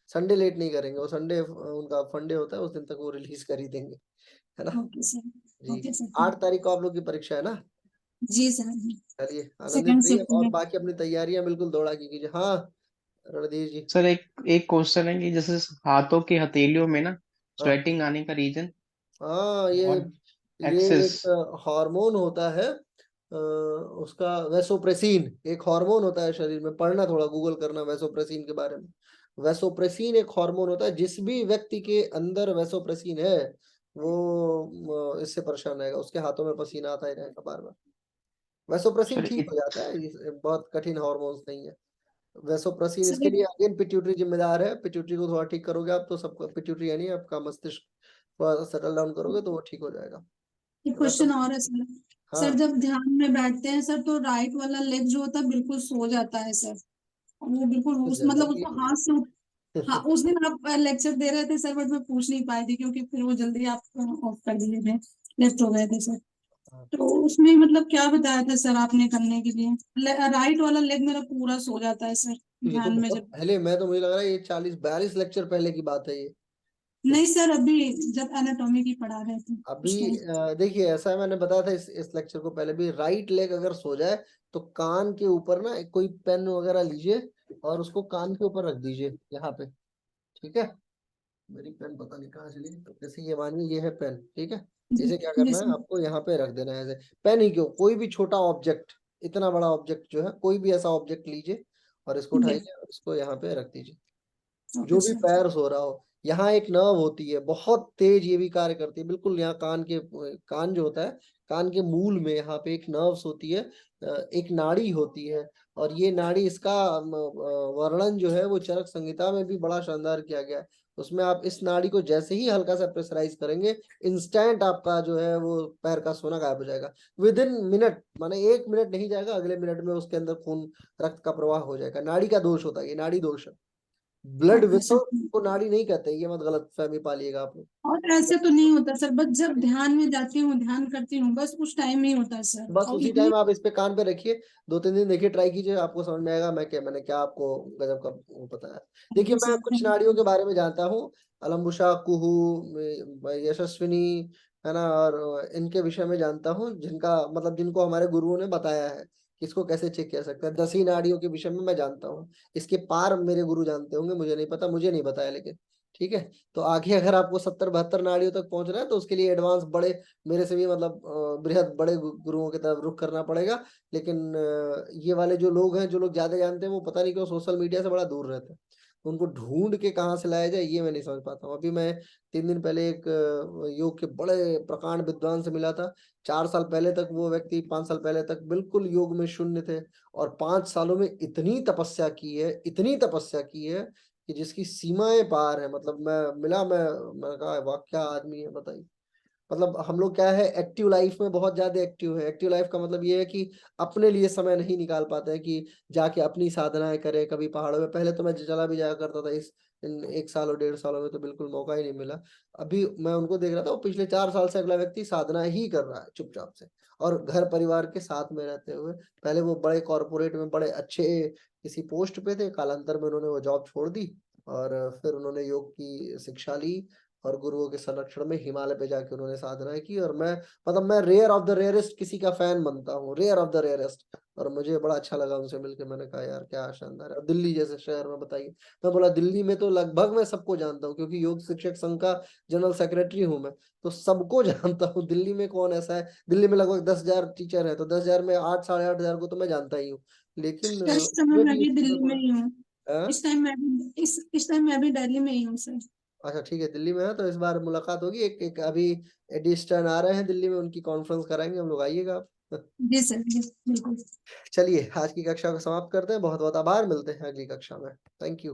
संडे लेट नहीं करेंगे, वो संडे उनका फंडे होता है, उस दिन तक वो रिलीज कर ही देंगे, है ना। Okay sir. जी, ओके सर। 8 तारीख को आप लोग की परीक्षा है ना। जी सर। चलिए, आनंदित सेकंड रहिए, शिफ्ट और में। बाकी अपनी तैयारियां बिल्कुल दौड़ा की कीजिए। हाँ, रणधीर जी। सर एक एक क्वेश्चन है कि जैसे हाथों की हथेलियों में ना हाँ स्वेटिंग आने का रीजन हाँ, और ये एक्सेस। एक हार्मोन होता है, उसका वैसोप्रेसिन एक हार्मोन होता है शरीर में। पढ़ना, थोड़ा गूगल करना वैसोप्रेसिन के बारे में। वैसोप्रेसिन एक हार्मोन होता है, जिस भी व्यक्ति के अंदर वैसोप्रेसिन है वो इससे परेशान रहेगा, उसके हाथों में पसीना आता ही रहेगा बार बार। वैसोप्रेसिन सर ठीक हो जाता है, बहुत कठिन हार्मोन्स नहीं है। वैसोप्रेसिन सर इसके लिए अगेन पिट्यूटरी जिम्मेदार है। पिट्यूटरी को थोड़ा ठीक करोगे आप तो सबको, पिट्यूटरी यानी आपका मस्तिष्क थोड़ा सेटल डाउन करोगे तो वो ठीक हो जाएगा। एक क्वेश्चन और है सर। सर हाँ जब ध्यान में बैठते हैं सर तो राइट वाला लेग जो होता है बिल्कुल सो जाता है सर, और वो बिल्कुल तो उस मतलब जनरली उसको हाथ से हाँ उस दिन आप लेक्चर दे रहे थे सर, बट मैं पूछ नहीं पाई थी क्योंकि फिर वो जल्दी आप ऑफ कर दिए थे, लेफ्ट हो गए थे सर। तो उसमें मतलब क्या बताया था सर आपने करने के लिए? राइट वाला लेग मेरा पूरा सो जाता है सर ये तो ध्यान में बहुत जब। पहले, मैं तो मुझे लग रहा है ये 40-42 लेक्चर पहले की बात है ये। नहीं सर, अभी जब एनाटॉमी की पढ़ा रहे थे अभी उस टाइम। देखिए ऐसा है, मैंने बताया था इस लेक्चर को पहले भी, राइट लेग अगर सो जाए तो कान के ऊपर ना कोई पेन वगैरह लीजिए और उसको कान के ऊपर रख दीजिए यहाँ पे, ठीक है। मेरी पेन पता नहीं कहाँ चली, तो जैसे ये मानिए ये है पेन, ठीक है। जी इसे क्या जी करना है सर। आपको यहाँ पे रख देना है ऐसे। पेन ही क्यों, कोई भी छोटा ऑब्जेक्ट, इतना बड़ा ऑब्जेक्ट जो है कोई भी ऐसा ऑब्जेक्ट लीजिए और इसको जी उठाइए और इसको यहाँ पे रख दीजिए। ओके जो भी सर। पैर सो रहा हो, यहाँ एक नर्व होती है बहुत तेज, ये भी कार्य करती है बिल्कुल यहाँ कान के, कान जो होता है कान के मूल में यहाँ पे एक नर्व्स होती है, एक नाड़ी होती है। और ये नाड़ी, इसका वर्णन जो है वो चरक संहिता में भी बड़ा शानदार किया गया है। उसमें आप इस नाड़ी को जैसे ही हल्का सा प्रेशराइज करेंगे, इंस्टेंट आपका जो है वो पैर का सोना गायब हो जाएगा। विद इन मिनट, माने 1 मिनट नहीं जाएगा, अगले मिनट में उसके अंदर खून, रक्त का प्रवाह हो जाएगा। नाड़ी का दोष होता है ये, नाड़ी दोष है। Blood okay vessel sir. को नाड़ी नहीं कहते, ये मत गलत फहमी पालिएगा आप लोग। और ऐसे तो नहीं होता सर, बस जब ध्यान में जाती हूँ ध्यान करती हूँ बस उस टाइम ही होता है सर, बस और उसी इतनी। टाइम आप इस पे कान पे रखिए, 2-3 दिन देखिए, ट्राई कीजिए, आपको समझ में आएगा मैंने क्या आपको गजब का वो बताया। देखिए ओके मैं सर, कुछ थैंक नाड़ियों यू। के बारे में जानता हूँ, अलम्बुशा, कुहू, यशस्विनी, है ना, और इनके विषय में जानता हूँ, जिनका मतलब जिनको हमारे गुरुओं ने बताया है कि इसको कैसे चेक किया सकता है। 10 ही नाड़ियों के विषय में मैं जानता हूँ, इसके पार मेरे गुरु जानते होंगे, मुझे नहीं पता, मुझे नहीं बताया लेकिन, ठीक है। तो आगे अगर आपको 70-72 नाड़ियों तक पहुंचना है तो उसके लिए एडवांस बड़े, मेरे से भी मतलब बृहद बड़े गुरुओं की तरफ रुख करना पड़ेगा। लेकिन ये वाले जो लोग हैं, जो लोग ज्यादा जानते हैं, वो पता नहीं क्यों सोशल मीडिया से बड़ा दूर रहते हैं। तो उनको ढूंढ के कहाँ से लाया जाए ये मैं नहीं समझ पाता हूँ। अभी मैं 3 दिन पहले एक योग के बड़े प्रकांड विद्वान से मिला था। 4 साल पहले तक वो व्यक्ति, 5 साल पहले तक बिल्कुल योग में शून्य थे, और 5 सालों में इतनी तपस्या की है, इतनी तपस्या की है कि जिसकी सीमाएं पार है। मतलब मैं कहा वाह क्या आदमी है बताइए। मतलब हम लोग क्या है, एक्टिव लाइफ में बहुत ज्यादा एक्टिव है। एक्टिव लाइफ का मतलब ये है कि अपने लिए समय नहीं निकाल पाते हैं कि जाके अपनी साधनाएं करें। कभी पहाड़ों में, पहले तो मैं चला भी जाया करता था, इस इन 1 साल और 1.5 सालों में तो बिल्कुल मौका ही नहीं मिला। अभी मैं उनको देख रहा था, वो पिछले 4 साल से अगला व्यक्ति साधना ही कर रहा है चुपचाप से, और घर परिवार के साथ में रहते हुए। पहले वो बड़े कॉरपोरेट में बड़े अच्छे किसी पोस्ट पे थे, कालांतर में उन्होंने वो जॉब छोड़ दी और फिर उन्होंने योग की शिक्षा ली और गुरुओं के संरक्षण में हिमालय पे जाके उन्होंने साधना की। और मैं मतलब मैं रेयर ऑफ द रेयरेस्ट किसी का फैन बनता हूँ, रेयर ऑफ द रेयरेस्ट। और मुझे बड़ा अच्छा लगा उनसे मिलकर, मैंने कहा यार क्या शानदार है। और दिल्ली जैसे शहर में बताइए, मैं बोला दिल्ली में तो लगभग मैं सबको जानता हूँ, क्योंकि योग शिक्षक संघ का जनरल सेक्रेटरी हूँ मैं, तो सबको जानता हूँ। दिल्ली में कौन ऐसा है, दिल्ली में लगभग 10,000 टीचर है, तो 10,000 में 8-8,500 को तो मैं जानता ही हूँ। लेकिन सर इस समय उसमें मैं भी भी इसमें दिल्ली में थोड़ा ही हूँ। हाँ? इस टाइम मैं भी इस टाइम मैं भी दिल्ली में ही हूँ सर। अच्छा ठीक है, दिल्ली में है तो इस बार मुलाकात होगी। एक अभी एडी स्टर्न आ रहे हैं दिल्ली में, उनकी कॉन्फ्रेंस कराएंगे हम लोग, आइएगा आप। जी सर, जी बिल्कुल। चलिए आज की कक्षा को समाप्त करते हैं, बहुत बहुत आभार, मिलते हैं अगली कक्षा में। Thank you.